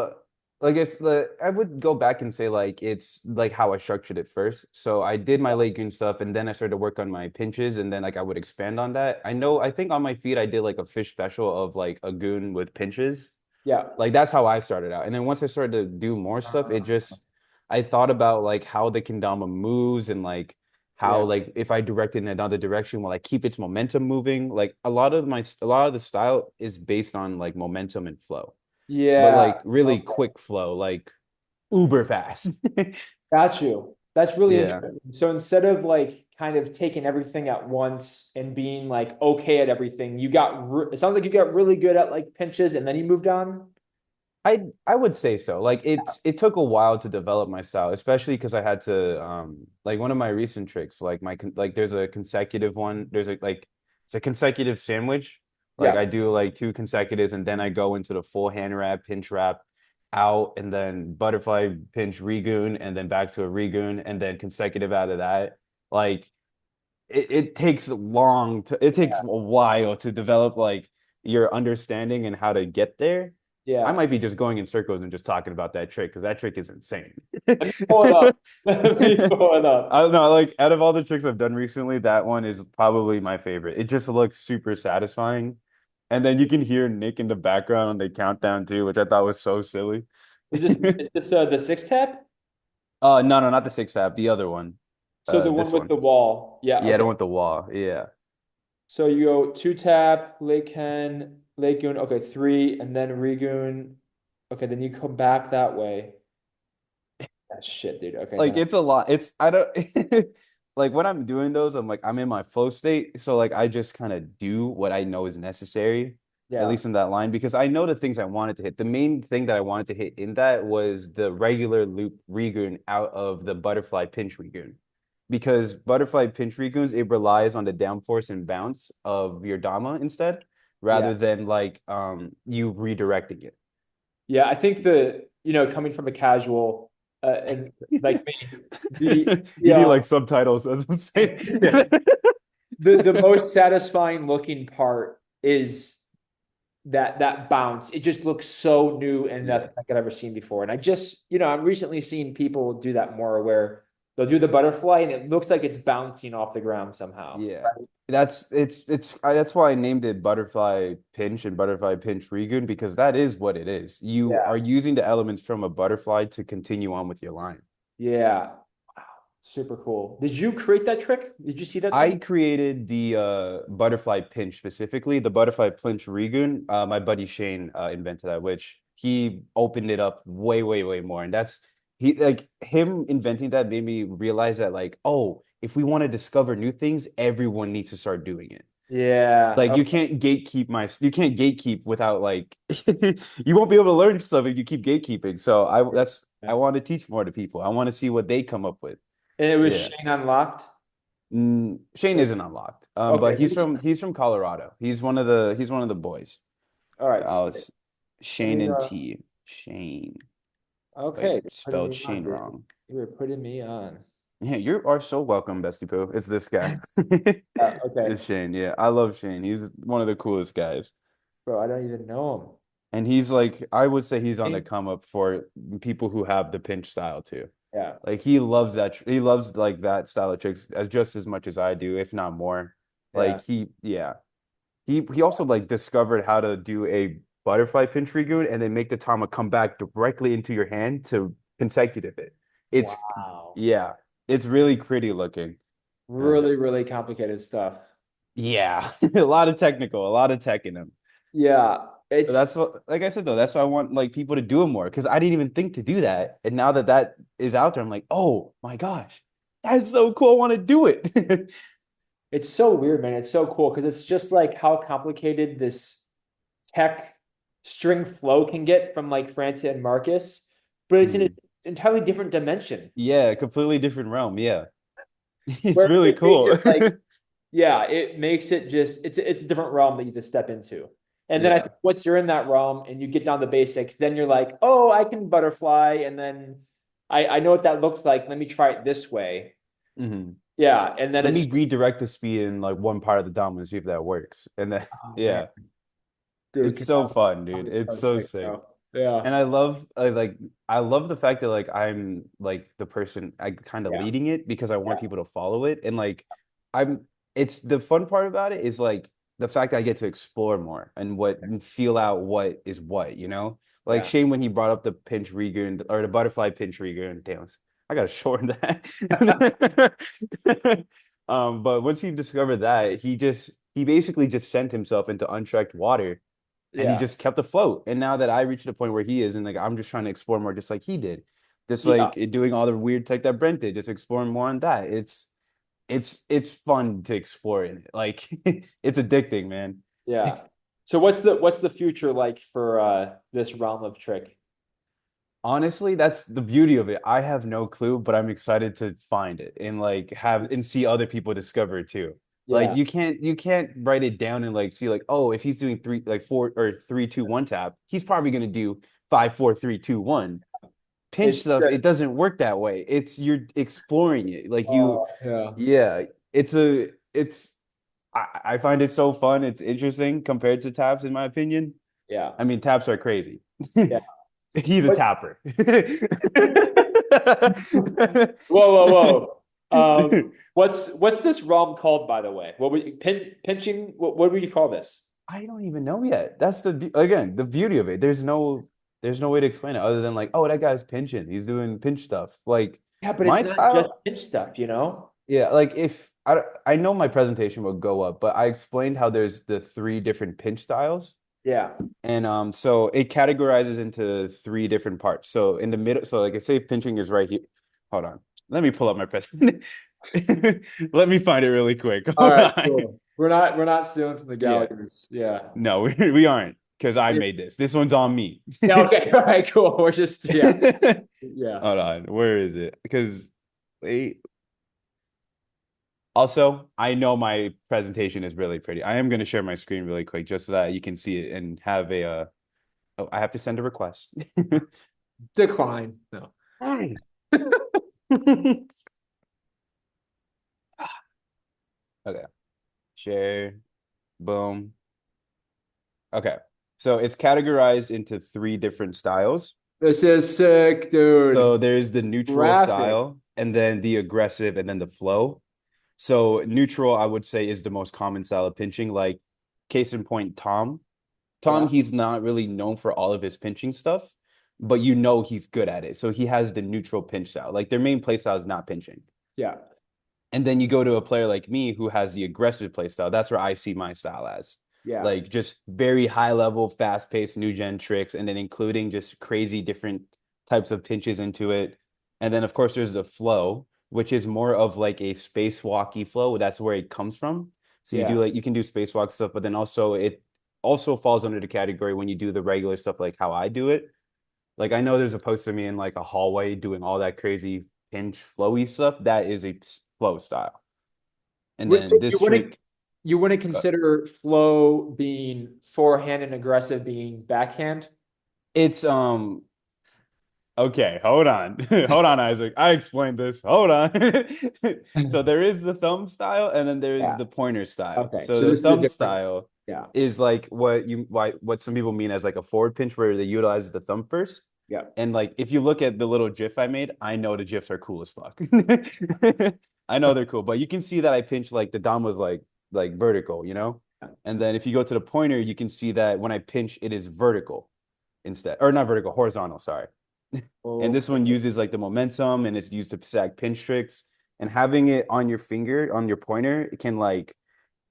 like it's the I would go back and say like it's like how I structured it first. So I did my late goon stuff and then I started to work on my pinches and then like I would expand on that. I think on my feed I did like a fish special of like a goon with pinches. Yeah. Like that's how I started out. And then once I started to do more stuff, it just I thought about like how the kendama moves and like how Yeah. like if I direct it in another direction, will I keep its momentum moving? Like a lot of the style is based on like momentum and flow, but Yeah. like really Okay. quick flow, like uber fast. Got you. That's really Yeah. interesting. So instead of like kind of taking everything at once and being like okay at everything, it sounds like you got really good at like pinches and then you moved on. I would say so. Like it took a while to develop my style, especially because I had to like one of my recent tricks, like like there's a consecutive one, there's a like it's a consecutive sandwich. Like Yeah. I do like two consecutives and then I go into the full hand wrap, pinch wrap, out, and then butterfly pinch regoon, and then back to a regoon, and then consecutive out of that. Like it takes it takes a while to develop like your understanding and how to get there. I Yeah. might be just going in circles and just talking about that trick because that trick is insane. Let me pull it up. I Let me pull it up. don't know, like out of all the tricks I've done recently, that one is probably my favorite. It just looks super satisfying. And then you can hear Nick in the background on the countdown too, which I thought was so silly. Is this the six tap? No, no, not the six app, the other one. So the one This with one. the wall. Yeah, Yeah, the okay. one with the wall. Yeah. So you go two tap, Lake Ken, Lake Goon, okay, three, and then Regoon. Okay, then you come back that way. Ah, shit, dude. Okay, Like then it's a lot. It's I don't like when I'm doing those, I'm in my flow state. So like I just kind of do what I know is necessary, at yeah. least in that line, because I know the things I wanted to hit. The main thing that I wanted to hit in that was the regular loop regoon out of the butterfly pinch regoon. Because butterfly pinch regoons, it relies on the downforce and bounce of your Dama instead, Yeah. rather than like you redirecting Yeah, I think coming from a casual and like me, the it. the You need like subtitles, as I'm saying. the most satisfying looking part is that bounce. It just looks so new and Yeah. nothing like I've ever seen before. And I'm recently seeing people do that more where they'll do the butterfly and it looks like it's bouncing off the ground somehow. Yeah. That's why I named it butterfly pinch and butterfly pinch regoon because that is what it is. You Yeah. are using the elements from a butterfly to continue on with your line. Yeah. Wow. Super cool. Did you create that trick? Did you see that I somewhere? created the butterfly pinch specifically, the butterfly pinch regoon. My buddy Shane invented that, which he opened it up way, way, way more. And that's he like him inventing that made me realize that like, oh, if we want to discover new things, everyone needs to start doing it. Yeah. Like you can't gatekeep without like you won't be able to learn stuff if you keep gatekeeping. So I Okay. want to teach more to people. I want to see what they come up with. And it was Yeah. Shane Unlocked. Shane isn't unlocked. But Okay. he's from Colorado. He's one of the boys. All right. Sick. Was Let Shane me and T. Shane. But okay. Putting spelled me on, Shane dude. wrong. You were putting me on. Yeah, you are so welcome, Bestie Pooh. It's this guy. Okay. It's Shane. Yeah, I love Shane. He's one of the coolest guys. Bro, I don't even know And he's like, I would say he's on the him. come up for people who have the pinch style too. Yeah. Like he loves that. He loves like that style of tricks as just as much as I do, if not more. Yeah. Yeah. He also like discovered how to do a butterfly pinch Rigoon and then make the Tama come back directly into your hand to consecutive it. It's Wow. yeah, it's really pretty looking. Uh, Really, really complicated stuff. yeah, a lot of tech in them. Yeah, But it's that's what, like I said though, that's why I want like people to do it more because I didn't even think to do that, and now that that is out there, I'm like, oh my gosh, that's so cool. I want to do it. it's so weird, man. It's so cool because it's just like how complicated this tech string flow can get from like Francis and Marcus, but it's in an Mhm. entirely different dimension. Yeah, completely different realm. Yeah, it's Where really it makes cool. it like, yeah, it makes it just it's a different realm that you just step into. And then I Yeah. think once you're in that realm and you get down to basics, then you're like, oh, I can butterfly, and then I know what that looks like. Let me try it this way. hmm Yeah, and then Let it's me redirect the speed in like one part of the dom and see if that works. And then oh man, yeah, dude, it's so fun, Kendama dude. is It's so so sick, sick. bro. Yeah, And I love the fact that like I'm like the person I kind of yeah, leading it because I want yeah, people to follow it. And like I'm it's the fun part about it is like the fact that I get to explore more and what and feel out what is what, you know? Like yeah, Shane when he brought up the pinch Regan or the butterfly pinch Regan, damn, I gotta shorten that. But once he discovered that, he basically just sent himself into unchecked water and he yeah, just kept afloat. And now that I reached the point where he is, and like I'm just trying to explore more, just like he did, just yeah, like doing all the weird tech that Brent did, just exploring more on that. It's fun to explore in it. Like it's addicting, man. yeah. So what's the future like for this realm of trick? Honestly, that's the beauty of it. I have no clue, but I'm excited to find it and like have and see other people discover it too. Like Yeah, you can't write it down and like see like, oh, if he's doing three like four or 3-2-1 tap, he's probably gonna do 5-4-3-2-1. Pinch it's stuff, it just doesn't work that way. It's you're exploring it. Like you, yeah, yeah, it's I find it so fun. It's interesting compared to taps, in my opinion. yeah, I mean, taps are crazy. yeah. He's a What? tapper. Whoa. What's this realm called, by the way? What would pinching? What would you call this? I don't even know yet. That's again the beauty of it. There's no way to explain it other than like, oh, that guy's pinching. He's doing pinch stuff. Like Yeah, but it's my not just style, pinch stuff, you know? yeah, like if I know my presentation will go up, but I explained how there's the three different pinch styles. Yeah, And so it categorizes into three different parts. So in the middle, so like I say pinching is right here. Hold on. Let me pull up my presentation. Let me find it really quick. all Hold right, on. cool. We're not stealing from the Yeah. Gallagher's. Yeah. No, we aren't because I made this. This one's on me. Yeah, okay. All right, cool. We're just yeah. Hold Yeah. on. Where is it? Because wait. Also, I know my presentation is really pretty. I am going to share my screen really quick just so that you can see it and have a oh, I have to send a request. Decline. No. Hi. Okay. Share. Boom. Okay. So it's categorized into three different styles. This is sick, dude. So there's the neutral Graphic. style and then the aggressive and then the flow. So neutral, I would say, is the most common style of pinching. Like case in point, Tom. Yeah. Tom, he's not really known for all of his pinching stuff, but you know he's good at it. So he has the neutral pinch style. Like their main play style is not pinching. Yeah. And then you go to a player like me who has the aggressive play style. That's where I see my style as. Yeah. Like just very high level, fast paced new gen tricks, and then including just crazy different types of pinches into it. And then of course there's the flow, which is more of like a spacewalky flow. That's where it comes from. So you do Yeah. like you can do spacewalk stuff, but then also it also falls under the category when you do the regular stuff like how I do it. Like I know there's a post of me in like a hallway doing all that crazy pinch flowy stuff. That is a flow style. And So then this trick, you wouldn't uh, consider flow being forehand and aggressive being backhand? it's okay, hold on. Hold on, Isaac. I explained this. Hold on. So there is the thumb style and then there is Yeah. the pointer style. Okay. So So the this is a thumb different. style Yeah. is like what some people mean as like a forward pinch where they utilize the thumb first. Yeah. And like if you look at the little GIF I made, I know the GIFs are cool as fuck. I know they're cool, but you can see that I pinch like the dom was like vertical, you know? And then if you go to the pointer, you can see that when I pinch, it is vertical instead, or not vertical, horizontal, sorry. And this one Okay. uses like the momentum and it's used to stack pinch tricks. And having it on your finger, on your pointer, it can like,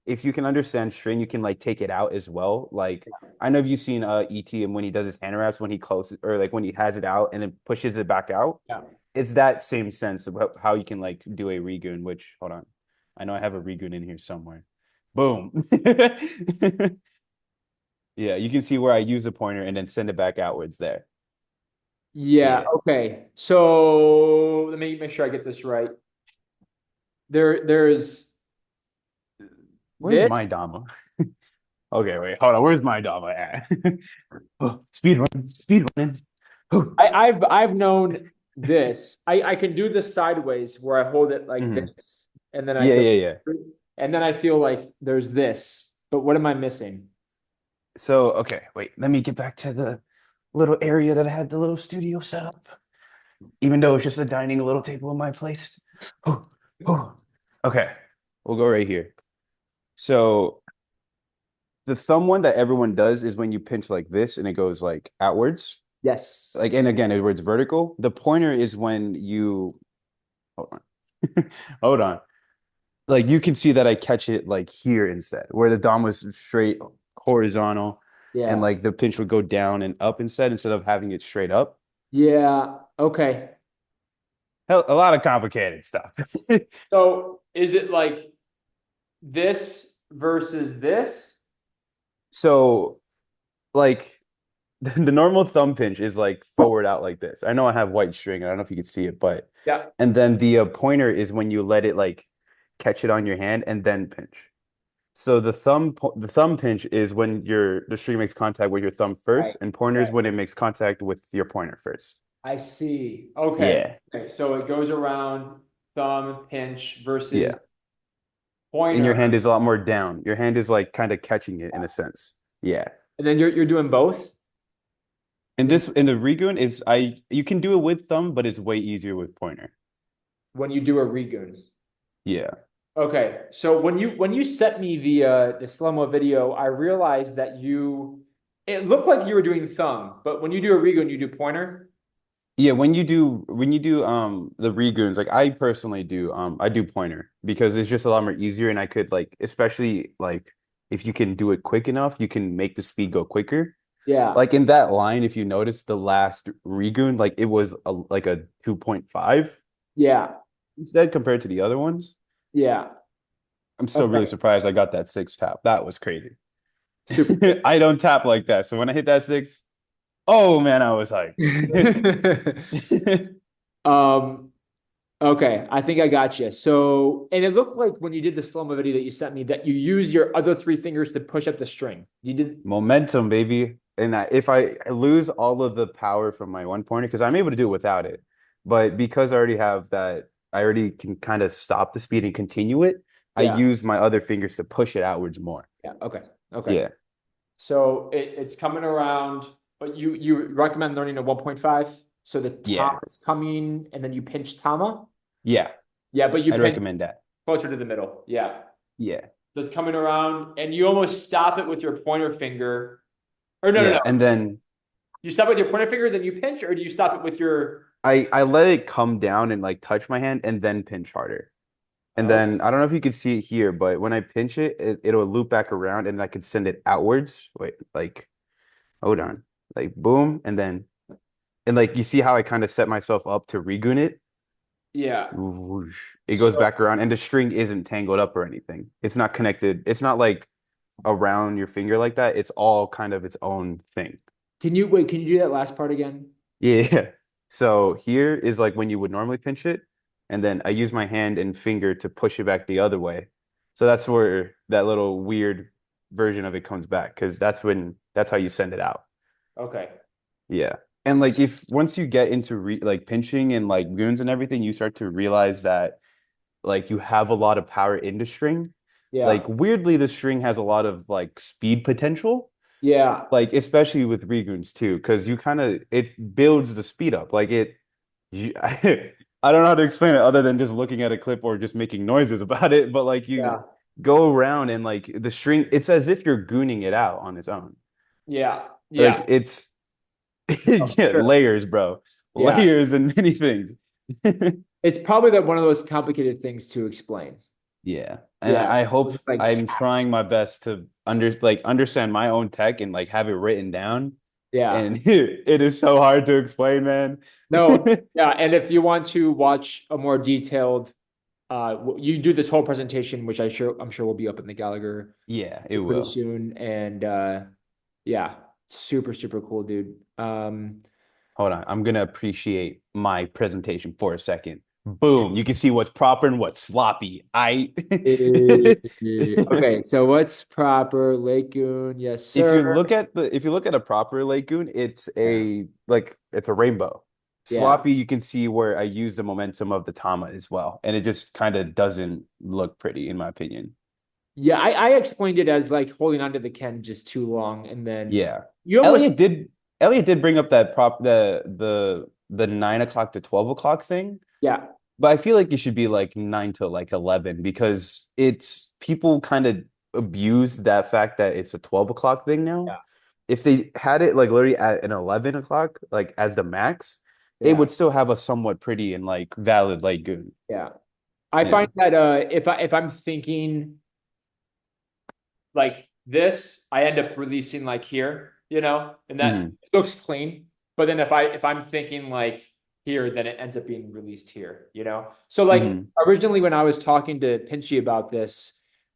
if you can understand string, you can like take it out as well. Like I know if you've seen ET and when he does his hand wraps, when he closes or like when he has it out and then pushes it back out, Yeah. it's that same sense of how you can like do a regoon, which hold on. I know I have a regoon in here somewhere. Boom. Yeah, you can see where I use the pointer and then send it back outwards there. Yeah. Yeah. Okay. So let me make sure I get this right. There's Where's this. my Dama? Okay, wait, hold on. Where's my Dama at? Oh, speed run, speed running. Oh. I've known this. I can do this sideways where I hold it like Mhm. this, and then I Yeah, go, yeah, yeah. and then I feel like there's this. But what am I missing? So, okay, wait, let me get back to the little area that I had the little studio set up, even though it's just a dining little table in my place. Oh, oh. Okay, we'll go right here. So, the thumb one that everyone does is when you pinch like this and it goes like outwards. Like, Yes. and again, where it's vertical. The pointer is when you, hold on, hold on. Like, you can see that I catch it like here instead, where the dom was straight horizontal and Yeah. like the pinch would go down and up instead of having it straight up. Yeah. Okay. Hell, a lot of complicated stuff. So is it like this versus this? So, like, the normal thumb pinch is like forward out like this. I know I have white string. I don't know if you can see it, but Yeah. and then the pointer is when you let it like catch it on your hand and then pinch. So the thumb pinch is when the string makes contact with your thumb Right. first, and pointer Right. is when it makes contact with your pointer first. I see. Okay. Yeah. Okay. So it goes around thumb pinch versus Yeah. And your pointer. hand is a lot more down. Your hand is like kind of catching it in a sense. Yeah. And then you're doing both And this in the Rigun is I you can do it with thumb, but it's way easier with pointer. when you do a regoon. Yeah. Okay. So when you sent me the slow-mo video, I realized that it looked like you were doing thumb, but when you do a regoon, you do pointer. Yeah, when you do the Riguns, like I personally do I do pointer because it's just a lot more easier and I could like especially like if you can do it quick enough, you can make the speed go quicker. Yeah. Like in that line, if you notice the last Rigun, like it was like a 2.5 Yeah. instead compared to the other ones. Yeah. I'm still really Okay. surprised I got that six tap. That was crazy. Super I don't tap like that. So when I hit that six, oh man, I was hyped. good. Um, okay, I think I got you. So, and it looked like when you did the slow-mo video that you sent me that you use your other three fingers to push up the string. You did, Momentum, baby. And if I lose all of the power from my one pointer, because I'm able to do it without it, but because I already have that, I already can kind of stop the speed and continue it. I yeah, use my other fingers to push it outwards more. yeah, okay, okay. Yeah. So it's coming around, but you recommend learning a 1.5. So the Yeah. top is coming, and then you pinch Tama. Yeah. Yeah, but you I'd pinch recommend that. closer to the middle. Yeah. Yeah. So it's coming around, and you almost stop it with your pointer finger. Or no, no, no. Yeah. And then You stop with your pointer finger, then you pinch, or do you stop it with your? I let it come down and like touch my hand and then pinch harder. And Oh, then I don't know if you can see it here, but when I pinch it, it'll loop back around and I can send it outwards. Wait, like hold on. Like boom, and like you see how I kind of set myself up to regoon it? yeah. Whoosh. It goes So back around and the string isn't tangled up or anything. It's not connected. It's not like around your finger like that. It's all kind of its own thing. can you wait? Can you do that last part again? Yeah. So here is like when you would normally pinch it, and then I use my hand and finger to push it back the other way. So that's where that little weird version of it comes back because that's how you send it out. Okay. Yeah. And like if once you get into like pinching and like goons and everything, you start to realize that like you have a lot of power in the string. Yeah. Like weirdly, the string has a lot of like speed potential, Yeah. like especially with regoons too, because you kind of it builds the speed up. Like I don't know how to explain it other than just looking at a clip or just making noises about it. But like Yeah. go around and like the string, it's as if you're gooning it out on its own. Yeah. Like Yeah. it's Oh, yeah, sure. layers, bro. Yeah. Layers and many things. It's probably that one of those complicated things to explain. Yeah. And Yeah. I hope It's like I'm taps. trying my best to understand my own tech and like have it written down. Yeah. And it is so hard to explain, man. No. Yeah. And if you want to watch a more detailed, you do this whole presentation, which I'm sure will be up in the Gallagher Yeah, it pretty will. soon. And yeah, super, super cool, dude. Hold on. I'm gonna appreciate my presentation for a second. Boom. You can see what's proper and what's sloppy. I Okay, so what's proper? Lagoon, yes, if sir. you look at the if you look at a proper lagoon, it's Yeah, a like it's a rainbow. yeah, Sloppy, you can see where I use the momentum of the Tama as well, and it just kind of doesn't look pretty, in my opinion. yeah. I explained it as like holding onto the Ken just too long, and then Yeah, you almost, Elliot did bring up that prop the 9 o'clock to 12 o'clock thing, yeah, but I feel like it should be like 9 to like 11 because it's people kind of abuse that fact that it's a 12 o'clock thing now. yeah, If they had it like literally at an 11 o'clock, like as the max, it yeah, would still have a somewhat pretty and like valid light goon. yeah. I Yeah. find that if I'm thinking like this, I end up releasing like here, and that Hmm. looks clean. But then if I'm thinking like here, then it ends up being released here. So like Hmm. originally when I was talking to Pinchy about this,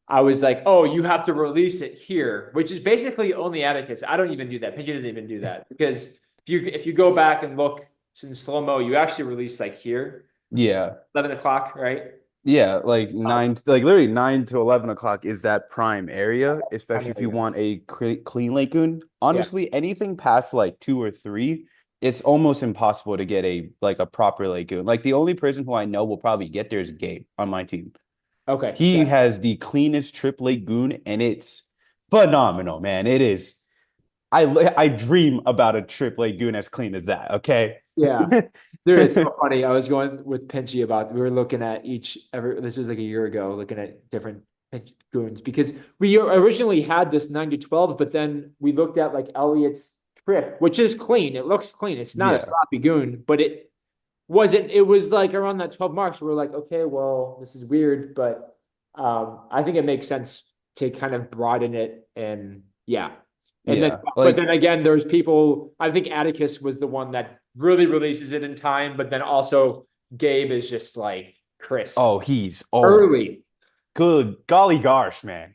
I was like, oh, you have to release it here, which is basically only Atticus. I don't even do that. Pinchy doesn't even do that because if you go back and look in slow mo, you actually release like here, Yeah. 11 o'clock, right? Yeah, like Um, like literally 9 to 11 o'clock is that prime area, especially if you Primary. want a clean lake goon. Yeah. Honestly, anything past like 2 or 3, it's almost impossible to get a like a proper lake goon. Like the only person who I know will probably get there is Gabe on my team. Okay. He Yeah. has the cleanest trip lake goon, and it's phenomenal, man. It is. I dream about a trip lake goon as clean as that. Okay. Yeah. Dude, it's so funny. I was going with Pinchy about we were looking at this was like a year ago, looking at different goons because we originally had this 9 to 12, but then we looked at like Elliot's trip, which is clean. It looks clean. It's not a Yeah. sloppy goon, but it was like around that 12 marks. We're like, okay, well, this is weird, but I think it makes sense to kind of broaden it and yeah. And then, Yeah. but then Like, again, there's people, I think Atticus was the one that really releases it in time, but then also Gabe is just like crisp oh, oh, early. good golly gosh, man.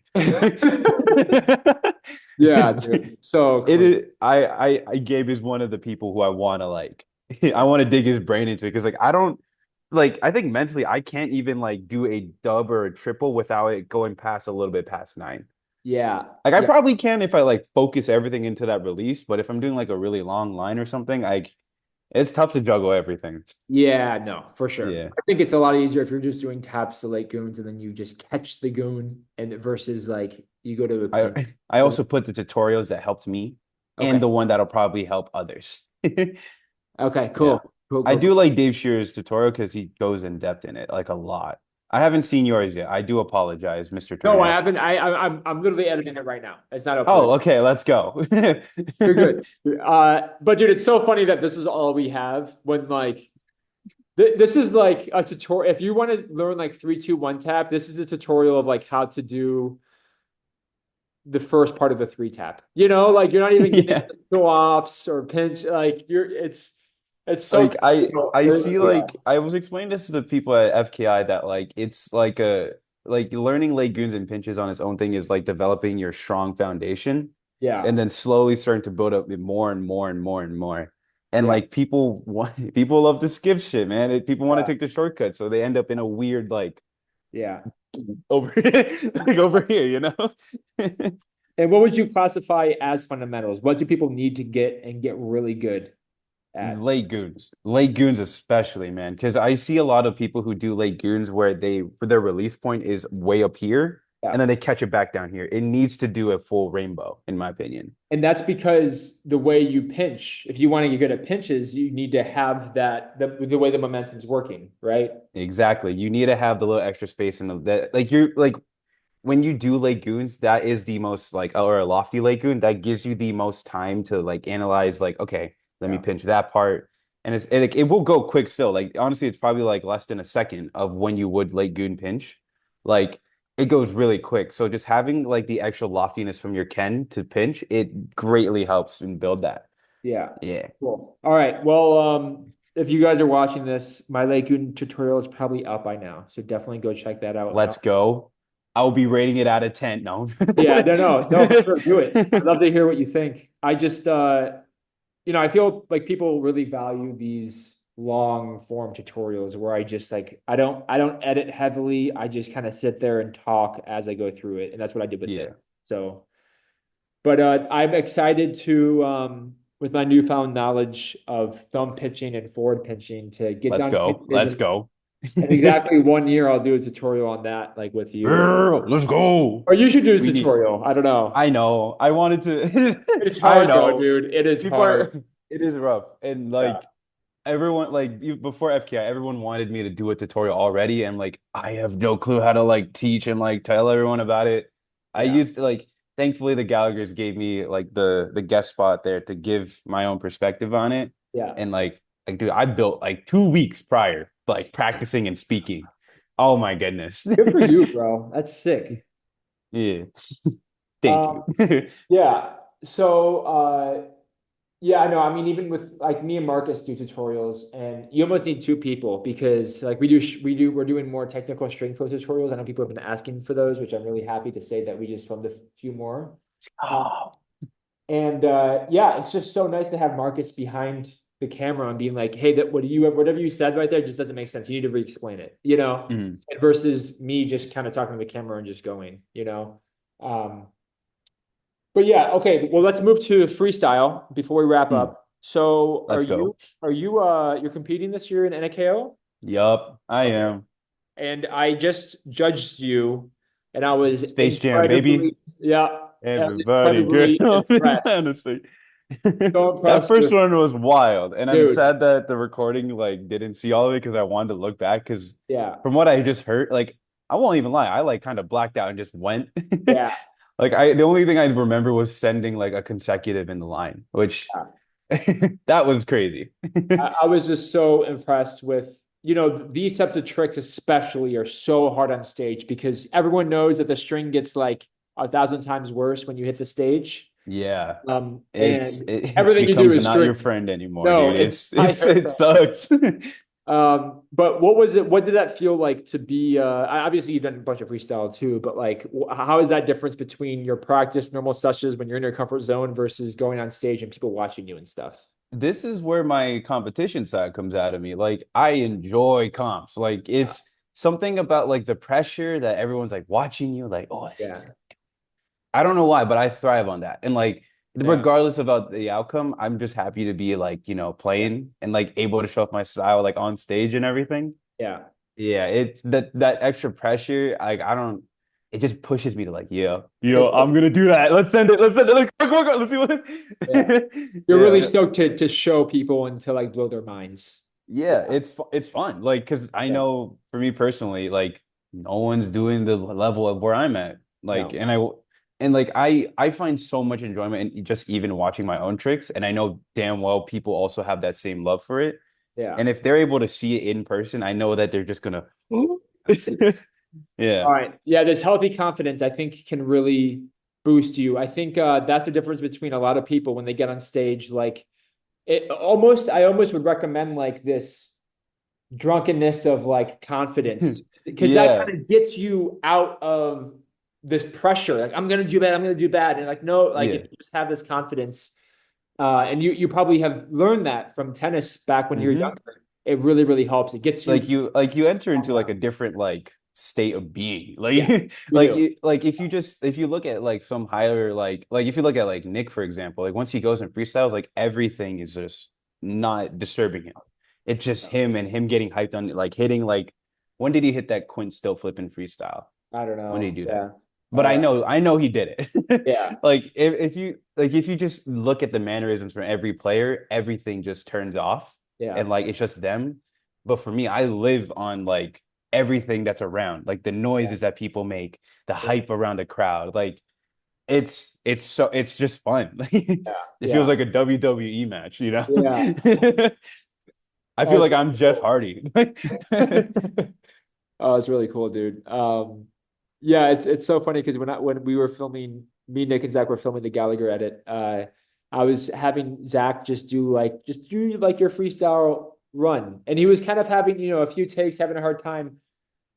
Yeah, dude. So It clean. is I Gabe is one of the people who I want to like I want to dig his brain into it because like I don't like I think mentally I can't even like do a dub or a triple without it going past a little bit past 9. Yeah. Like I Yeah. probably can if I like focus everything into that release, but if I'm doing like a really long line or something, like it's tough to juggle everything. Yeah, no, for sure. Yeah. I think it's a lot easier if you're just doing taps to late goons and then you just catch the goon and versus like you go to a pinch. I So, also put the tutorials that helped me and okay. the one that'll probably help others. Okay, Yeah. cool. Cool, I cool, do cool. like Dave Shearer's tutorial because he goes in depth in it like a lot. I haven't seen yours yet. I do apologize, Mr. No, I Turner. haven't. I'm literally editing it right now. It's not Oh, uploaded. okay, let's go. You're good. But dude, it's so funny that this is all we have when like this is like a tutorial. If you want to learn like 3, 2, 1 tap, this is a tutorial of like how to do the first part of a 3 tap. Like you're not even getting Yeah. co-ops or pinch. Like it's so Like technical. I see Yeah. like I was explaining this to the people at FKI that like it's like a like learning legumes and pinches on its own thing is like developing your strong foundation Yeah. and then slowly starting to build up more and more and more and more. And Yeah. like people want people love to skip shit, man. People want to Yeah. take the shortcut, so they end up in a weird like Yeah. over like over here, you know? And what would you classify as fundamentals? What do people need to get and get really good at? Late goons especially, man, because I see a lot of people who do late goons where they for their release point is way up here Yeah. and then they catch it back down here. It needs to do a full rainbow, in my opinion. And that's because the way you pinch, if you want to get good at pinches, you need to have the way the momentum's working, right? Exactly. You need to have the little extra space in that like you're like when you do Goons, that is the most like, or a lofty Goon, that gives you the most time to like analyze, like, okay, let me Yeah. pinch that part. And it will go quick still. Like honestly, it's probably like less than a second of when you would Goon pinch. Like it goes really quick. So just having like the extra loftiness from your Ken to pinch, it greatly helps and build that. Yeah. Yeah. Cool. All right. Well, if you guys are watching this, my Lagoon tutorial is probably out by now. So definitely go check that out. Let's go. I'll be rating it out of 10. No. Yeah, no, for sure. Do it. I'd love to hear what you think. I just I feel like people really value these long form tutorials where I just like I don't edit heavily. I just kind of sit there and talk as I go through it. And that's what I did with this. Yeah. So, but I'm excited to with my newfound knowledge of thumb pitching and forward pitching to get Let's down to go. pitches Let's go. in exactly 1 year I'll do a tutorial on that like with you Let's go. or you should do a We need tutorial. I don't know. I know. I wanted to It's I hard though, know. dude. It is People hard. are it is rough. And Yeah. like everyone before FKI, everyone wanted me to do a tutorial already. And like I have no clue how to like teach and like tell everyone about it. I Yeah. used to like thankfully the Gallaghers gave me like the guest spot there to give my own perspective on it. Yeah. And like dude, I built like 2 weeks prior, like practicing and speaking. Oh my goodness. Good for you, bro. That's sick. Yeah. Thank Um, you. yeah. So, yeah, I know. I mean, even with like me and Marcus do tutorials, and you almost need two people because like we're doing more technical string flow tutorials. I know people have been asking for those, which I'm really happy to say that we just filmed a few more. Um, Oh. and yeah, it's just so nice to have Marcus behind the camera and being like, "Hey, that whatever you said right there just doesn't make sense. You need to re-explain it," Mhm. versus me just kind of talking to the camera and just going. Um, but yeah, okay. Well, let's move to freestyle before we wrap Hmm. up. So, Let's go. you're competing this year in NAKO? Yup, I Okay. am. And I just judged you, and I was Space Jam, baby. incredibly, yeah, I was Everybody get incredibly up and down impressed. the space. So That impressed first with, one was wild, and I'm dude. sad that the recording like didn't see all of it because I wanted to look back because Yeah, from what I just heard, like I won't even lie, I like kind of blacked out and just went. yeah, Like I the only thing I remember was sending like a consecutive in the line, which yeah. that was crazy. I was just so impressed with, these types of tricks especially are so hard on stage because everyone knows that the string gets like 1,000 times worse when you hit the stage. Yeah. And It everything you do becomes is not your string. friend anymore, No, dude. it's not your It friend. sucks. But what was it? What did that feel like to be? Obviously, you've done a bunch of freestyle too, but like, how is that difference between your practice, normal sessions when you're in your comfort zone versus going on stage and people watching you and stuff? This is where my competition side comes out of me. Like I enjoy comps. Like Yeah, it's something about like the pressure that everyone's like watching you, like, oh, yeah, I don't know why, but I thrive on that. And like yeah, regardless about the outcome, I'm just happy to be like, yeah, playing and like able to show off my style like on stage and everything. yeah. Yeah, it's that extra pressure. Like I don't. It just pushes me to like, It- I'm gonna do that. Let's send it. Let's send it. Like, come on, let's see what. yeah. You're really Yeah, stoked to show people and to like blow their minds. Yeah, yeah. It's fun. Like, because I yeah. know for me personally, like no one's doing the level of where I'm at. Like, No, and like I find so much enjoyment in just even watching my own tricks, and I know damn well people also have that same love for it. yeah. And if they're able to see it in person, I know that they're just gonna. All Yeah. right. Yeah, this healthy confidence, I think, can really boost you. I think that's the difference between a lot of people when they get on stage. Like I almost would recommend like this drunkenness of like confidence because that Yeah. kind of gets you out of this pressure. Like I'm gonna do bad, I'm gonna do bad, and like no, like if Yeah. you just have this confidence, and you probably have learned that from tennis back when you were Hmm. younger. It really really helps. It gets you. You enter into like a different like state of being. Yeah, Like you do. like if you look at like some higher like if you look at like Nick, for example, like once he goes in freestyles, like everything is just not disturbing him. It's just him and him getting hyped on like hitting like when did he hit that Quint still flip in freestyle? I don't When did he know. do that? Yeah. But I know he did it. Yeah. Like if you just look at the mannerisms from every player, everything just turns off Yeah. and like it's just them. But for me, I live on like everything that's around, like the Yeah. noises that people make, the Yeah. hype around the crowd. Like it's just fun. Yeah. It feels Yeah. like a WWE match, you know? Yeah. I feel Oh, it's like really I'm Jeff cool. Hardy. Oh, it's really cool, dude. Yeah, it's so funny because when we were filming, me, Nick, and Zach were filming the Gallagher edit. I was having Zach just do like your freestyle run, and he was kind of having a few takes, having a hard time.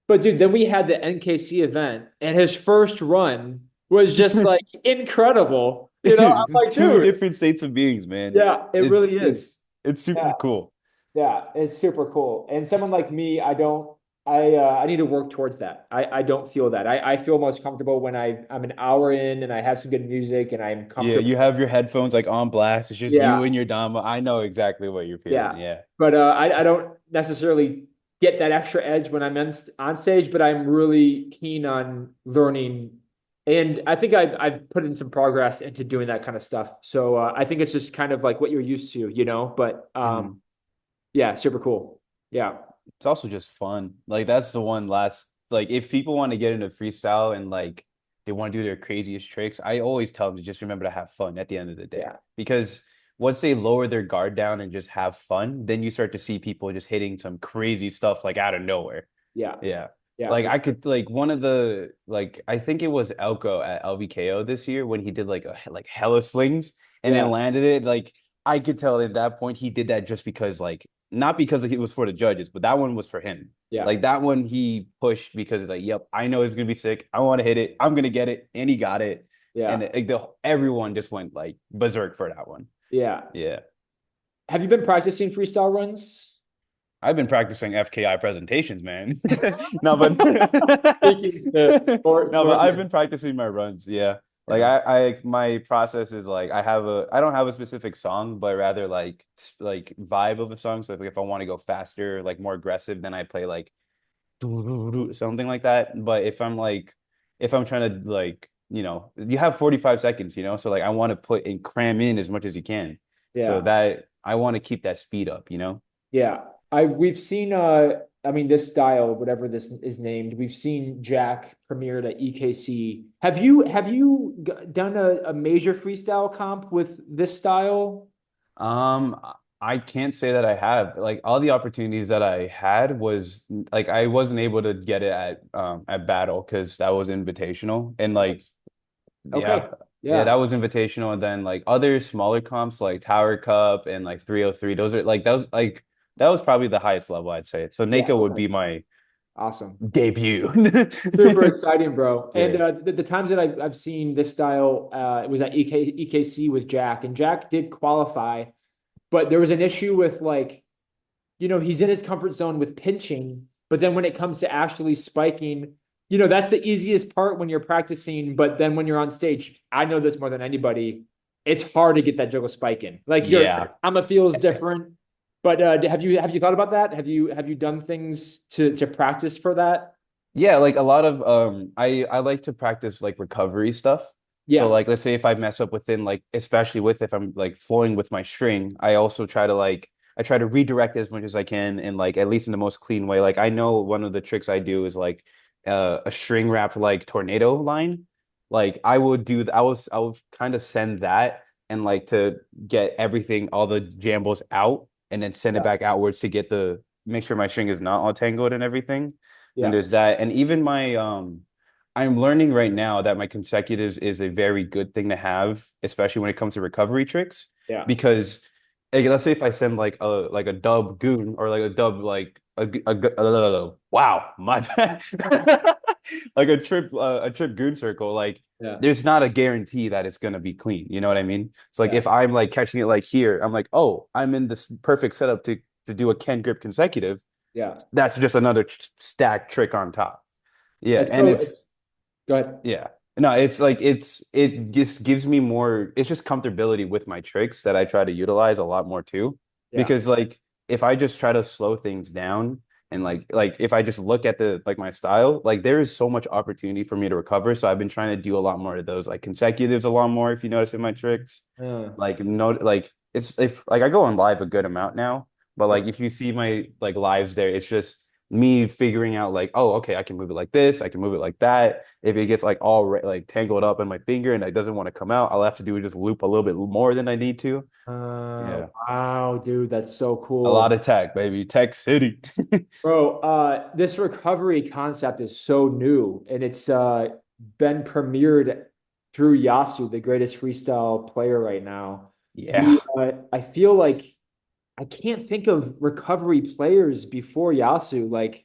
But dude, then we had the NKC event, and his first run was just like incredible. It's I'm just like, two dude, different states of beings, man. yeah, it It's really is. it's it's Yeah. super cool. Yeah, it's super cool. And someone like me, I need to work towards that. I don't feel that. I feel most comfortable when I'm an hour in and I have some good music and I'm Yeah, comfortable. you have your headphones like on blast. It's just Yeah, you and your Dama. I know exactly what you're feeling. yeah. Yeah. But I don't necessarily get that extra edge when I'm on stage, but I'm really keen on learning. And I think I've put in some progress into doing that kind of stuff. So I think it's just kind of like what you're used to. But Mhm. yeah, super cool. Yeah. It's also just fun. Like that's the one last like if people want to get into freestyle and like they want to do their craziest tricks, I always tell them to just remember to have fun at the end of the day. Yeah. Because once they lower their guard down and just have fun, then you start to see people just hitting some crazy stuff like out of nowhere. Yeah. Yeah. Yeah, Like for I sure. could like one of the like I think it was Elko at LVKO this year when he did like hella slings and Yeah, then landed it. Like I could tell at that point he did that just because like not because it was for the judges, but that one was for him. yeah, Like that one he pushed because it's like, yep, I know it's gonna be sick. I want to hit it. I'm gonna get it, and he got it. And yeah, everyone just went like berserk for that one. yeah. Yeah. Have you been practicing freestyle runs? I've been practicing FKI presentations, man. No, but Speaking to no, but I've for been practicing my runs. Yeah. Like yeah, my process is like I don't have a specific song, but rather like vibe of a song. So if I want to go faster, like more aggressive, then I play like something like that. But if I'm trying to like, you have 45 seconds, so like I want to put and cram in as much as you can. So yeah, that I want to keep that speed up. yeah. We've seen I mean this style, whatever this is named, we've seen Jack premiered at EKC. Have you done a major freestyle comp with this style? Um, I can't say that I have. Like all the opportunities that I had was like I wasn't able to get it at Battle because that was invitational. And like Okay. yeah. Yeah, that Yeah. was invitational. And then like other smaller comps like Tower Cup and like 303, those are like that was probably the highest level I'd say. So Yeah. NACO would Okay. be my Awesome. debut. Super exciting, bro. And Yeah. the times that I've seen this style, it was at EKC with Jack, and Jack did qualify, but there was an issue with he's in his comfort zone with pinching, but then when it comes to actually spiking, that's the easiest part when you're practicing. But then when you're on stage, I know this more than anybody, it's hard to get that juggle spike in. Like your Yeah. I'm a feels different. But have you thought about that? Have you done things to practice for that? Yeah, like a lot of I like to practice like recovery stuff. So Yeah. like let's say if I mess up within like especially with if I'm like flowing with my string, I also try to like I try to redirect as much as I can and like at least in the most clean way. Like I know one of the tricks I do is like a string wrapped like tornado line. Like I would do I would kind of send that and like to get everything all the jambles out and then send it Yeah. back outwards to get the make sure my string is not all tangled and everything. Then Yeah. there's that. And even my I'm learning right now that my consecutives is a very good thing to have, especially when it comes to recovery tricks. Yeah. Because like, let's say if I send like a dub goon or like a dub like wow, my bad. Like a trip goon circle, like Yeah. there's not a guarantee that it's gonna be clean. You know what I mean? So like Yeah. if I'm like catching it like here, I'm like, oh, I'm in this perfect setup to do a Ken grip consecutive. Yeah. That's just another stack trick on top. Yeah, It's and so it's it's go ahead. yeah. No, it's like it just gives me more it's just comfortability with my tricks that I try to utilize a lot more too. Yeah. Because like if I just try to slow things down and like if I just look at the like my style, like there is so much opportunity for me to recover. So I've been trying to do a lot more of those like consecutives a lot more if you notice in my tricks. Like no like it's if like I go on live a good amount now, but Yeah. like if you see my like lives there, it's just me figuring out like, oh, okay, I can move it like this, I can move it like that. If it gets like like tangled up in my finger and it doesn't want to come out, I'll have to do is just loop a little bit more than I need to. Yeah. Wow, dude, that's so A lot cool. of tech, baby. Tech City. Bro, this recovery concept is so new and it's been premiered through Yasu, the greatest freestyle player right now. Yeah. I feel like I can't think of recovery players before Yasu. Like,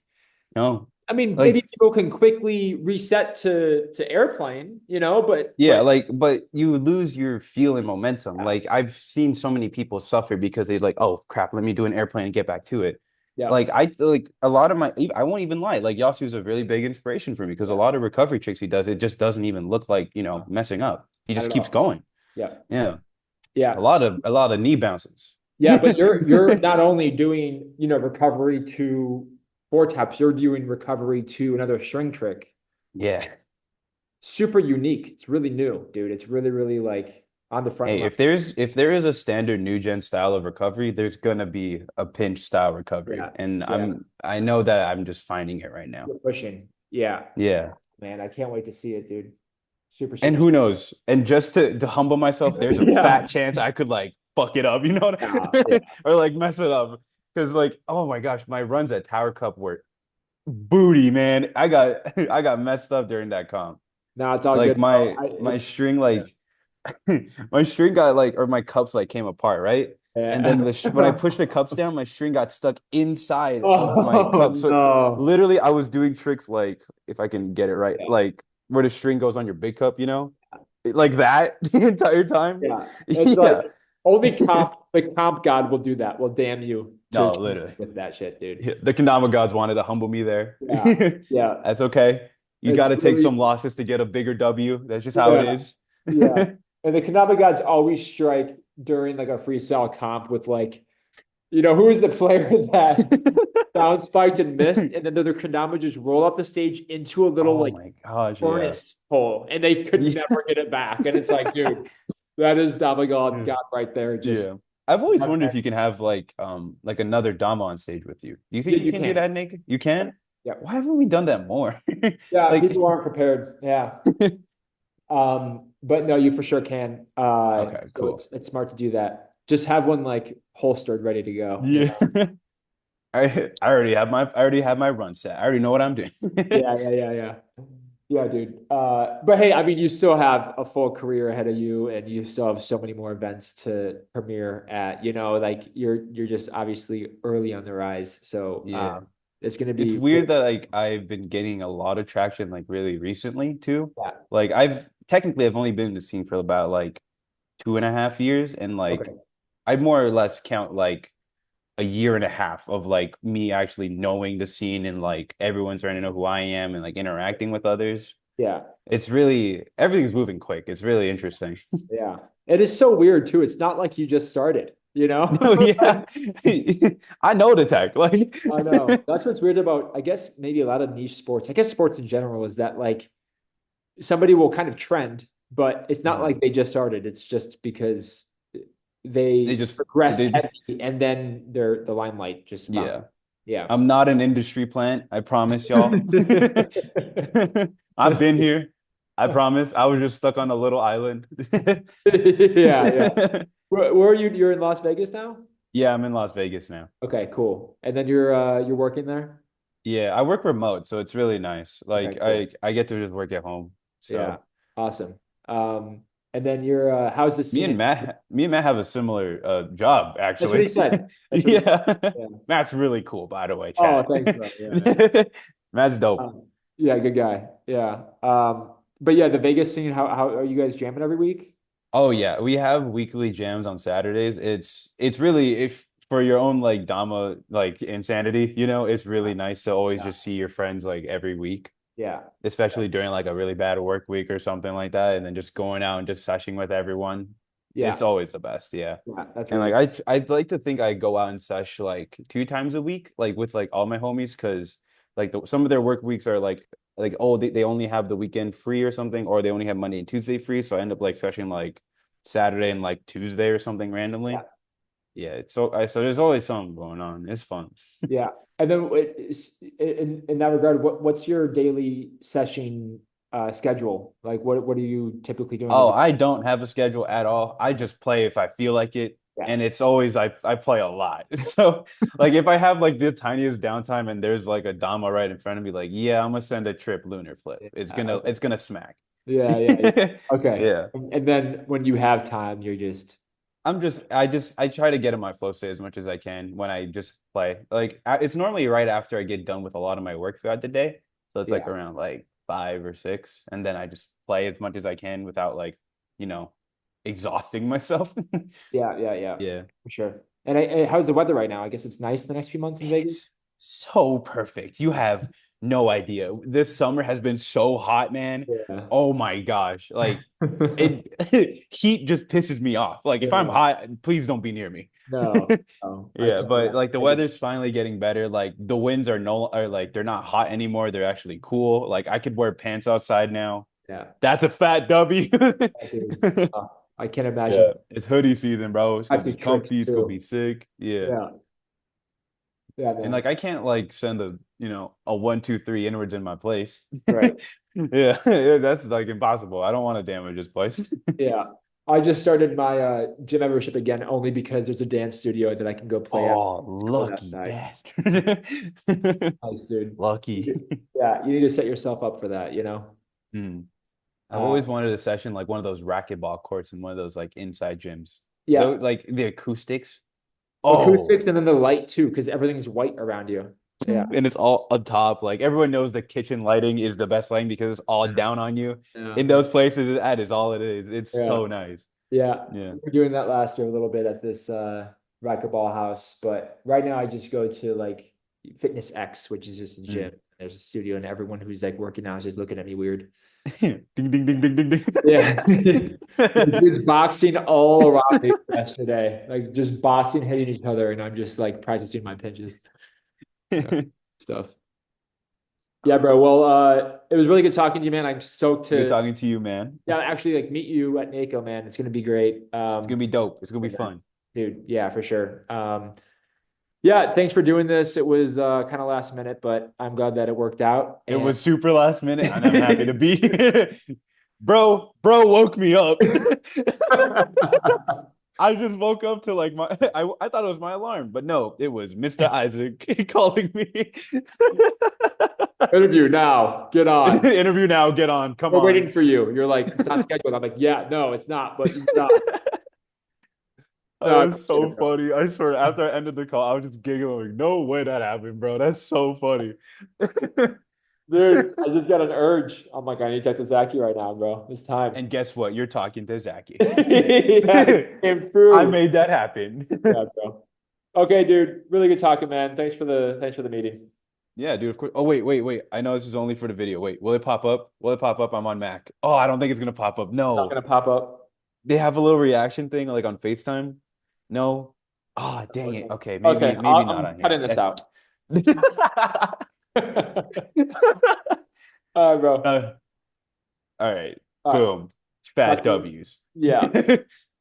No. I mean, maybe Like people can quickly reset to airplane, yeah, but like, but you lose your feel and momentum. yeah, Like, I've seen so many people suffer because they like, oh crap, let me do an airplane and get back to it. yeah, Like, I like a lot of I won't even lie. Like, Yasu's a really big inspiration for me because a yeah, lot of recovery tricks he does, it just doesn't even look like, messing up. He I just don't keeps know. going. Yeah, Yeah. yeah. A lot of knee bounces. Yeah, but you're not only doing, recovery to four taps, you're doing recovery to another string trick. Yeah. Super unique. It's really new, dude. It's really, really like on the front Hey, line. if there is a standard new gen style of recovery, there's gonna be a pinch style recovery. Yeah, And yeah. I know that I'm just finding it right now. You're pushing. Yeah. Yeah. Man, I can't wait to see it, dude. Super, And super. who knows? And just to humble myself, there's a Yeah. fat chance I could like fuck it up, Yeah, yeah. or like mess it up. Because like, oh my gosh, my runs at Tower Cup were booty, man. I got messed up during that comp. No, it's all Like good, bro. my It's string yeah. like my string got like or my cups like came apart, right? And Yeah. then when I pushed the cups down, my string got stuck inside of my Oh cup. So no. literally I was doing tricks like if I can get it right, Yeah. like where the string goes on your big cup, like that the entire time. Yeah. It's like Yeah. only the comp god will do that. Will damn you to No, literally. with that shit, dude. Yeah, the Kendama gods wanted to humble me there. Yeah. Yeah. That's okay. You got It's to take really some losses to get a bigger W. That's just how it yeah. is. Yeah. And the Kendama gods always strike during like a freestyle comp with like, who is the player that down spiked and missed, and then the Kendama just roll off the stage into a little Oh like my gosh, yeah. furnace hole, and they could Yeah. never get it back. And it's like, dude, that is Dama God right there. Just Yeah. I've always wondered okay. if you can have like another Dama on stage with you. Do you Yeah, think you you can do can. that, Nick? You Yeah. can? Yeah. Why haven't we done that more? Yeah, Like people aren't prepared. Yeah. But no, you for sure can. okay, So cool. it's smart to do that. Just have one like holstered, ready to go. Yeah. I already have my run set. I already know what I'm doing. Yeah, yeah, yeah, yeah. Yeah, dude. But hey, I mean, you still have a full career ahead of you, and you still have so many more events to premiere at. Like you're just obviously early on the rise. So Yeah. it's gonna It's be weird that like I've been getting a lot of traction like really recently too. yeah. Like I've only been in the scene for about like 2.5 years and like Okay. I more or less count like a year and a half of like me actually knowing the scene and like everyone's starting to know who I am and like interacting with others. Yeah. It's really everything's moving quick. It's really interesting. Yeah. It is so weird too. It's not like you just started, No, Like, yeah. I know the tech. Like I know. That's what's weird about, I guess, maybe a lot of niche sports. I guess sports in general is that like somebody will kind of trend, but it's not Mhm. like they just started. It's just because They they just progressed they heavy and then the limelight just found. yeah. Yeah. I'm not an industry plant. I promise y'all. I've been here. I promise. I was just stuck on a little island. Yeah, yeah. Where are you? You're in Las Vegas now? Yeah, I'm in Las Vegas now. Okay, cool. And then you're working there? Yeah, I work remote, so it's really nice. Okay, Like cool. I get to just work at home. Yeah. So Awesome. And then you're how's the scene? Me and Matt have a similar job That's what he actually. said. That's what he said. Yeah. Yeah. Matt's really cool, by the way, Oh, chat. thanks, bro. Yeah, yeah. Matt's dope. Yeah, good guy. Yeah. But yeah, the Vegas scene, how are you guys jamming every week? Oh yeah, we have weekly jams on Saturdays. It's really if for your own like Dama like insanity, it's really nice to always Yeah. just see your friends like every week, Yeah. especially during like a really bad work week or something like that, and then just going out and just seshing with everyone. It's Yeah. always the best, yeah. Yeah. That's And really like I'd like to think I go out and sesh like 2 times a week, like with like all my homies, because like some of their work weeks are like oh they only have the weekend free or something, or they only have Monday and Tuesday free. So I end up like seshing like Saturday and like Tuesday or something yeah. randomly. Yeah, it's so there's always something going on. It's fun. Yeah. And then in that regard, what's your daily session schedule? Like what are you typically doing as Oh, a I don't have a schedule at all. I just play if I feel like it. yeah. And it's always I play a lot. So like if I have like the tiniest downtime and there's like a Dama right in front of me, like, yeah, I'm gonna send a trip lunar flip. Okay. It's gonna smack. Yeah, yeah, yeah. Okay. Yeah. And then when you have time, you're just I try to get in my flow state as much as I can when I just play. Like it's normally right after I get done with a lot of my work throughout the day. So it's like yeah, around like 5 or 6, and then I just play as much as I can without like, you know, exhausting myself. yeah, yeah, yeah, Yeah. for sure. And how's the weather right now? I guess it's nice the next few months in Vegas. It's so perfect. You have no idea. This summer has been so hot, man. Yeah. Oh my gosh. Like it heat just pisses me off. Like if I'm Yeah. hot, please don't be near me. No, no, I Yeah, can't but imagine like the Vegas. weather's finally getting better. Like the winds are no are like they're not hot anymore. They're actually cool. Like I could wear pants outside now. Yeah, That's a fat W. dude. I can't imagine. Yeah, it's hoodie season, bro. It's gonna Happy be tricks comfy. It's gonna be too. sick. Yeah. Yeah, yeah, And man. like I can't like send a 1, 2, 3 inwards in my place. Right. Yeah, yeah, that's like impossible. I don't want to damage this place. Yeah. I just started my gym membership again only because there's a dance studio that I can go play at. Oh, It's cold lucky outside. bastard. Nice, dude. Lucky. Yeah, you need to set yourself up for that, you know? Hmm. I've Uh, always wanted a session like one of those racquetball courts in one of those like inside gyms. Though yeah, like the acoustics. Oh, acoustics and then the light too, because everything's white around you. Yeah. and it's all up top. Like everyone knows the kitchen lighting is the best lighting because it's all down on you. Yeah. In those places, that is all it is. It's Yeah. so nice. Yeah. Yeah. We were doing that last year a little bit at this racquetball house, but right now I just go to like Fitness X, which is just a gym. Mm. There's a studio, and everyone who's like working out is just looking at me weird. Ding ding ding ding ding ding. Yeah. Dude's boxing all around me yesterday, like just boxing, hitting each other, and I'm just like practicing my pinches. Yeah, stuff. Yeah, bro. Well, it was really good talking to you, man. I'm stoked Good to talking to you, man. yeah, actually like meet you at NACO, man. It's gonna be great. It's gonna be dope. It's gonna be fun. Dude, yeah, for sure. Yeah, thanks for doing this. It was kind of last minute, but I'm glad that it worked out. It And was super last minute, and I'm happy to be here. Bro woke me up. I just woke up to like I thought it was my alarm, but no, it was Mr. Isaac calling me. interview now. Get on. Interview now, get on. Come We're on. waiting for you. You're like, it's not scheduled. I'm like, yeah, no, it's not, but you got That no, I was appreciate so it, bro. funny. I swear, after I ended the call, I was just giggling. Like, no way that happened, bro. That's so funny. Dude, I just got an urge. I'm like, I need to talk to Zackie right now, bro. It's time. And guess what? You're talking to Zackie. Yeah, it came I through. made that happen. Yeah, bro. Okay, dude. Really good talking, man. Thanks for the meeting. Yeah, dude, of course. Oh, wait. I know this is only for the video. Wait, will it pop up? Will it pop up? I'm on Mac. Oh, I don't think it's gonna pop up. It's not No. gonna pop up. They have a little reaction thing like on FaceTime. No. Ah, dang it. Okay, Okay, maybe not I'm on here. cutting this That's out. All right, bro. all right. All right. Boom. Fat Talk to you. W's. Yeah.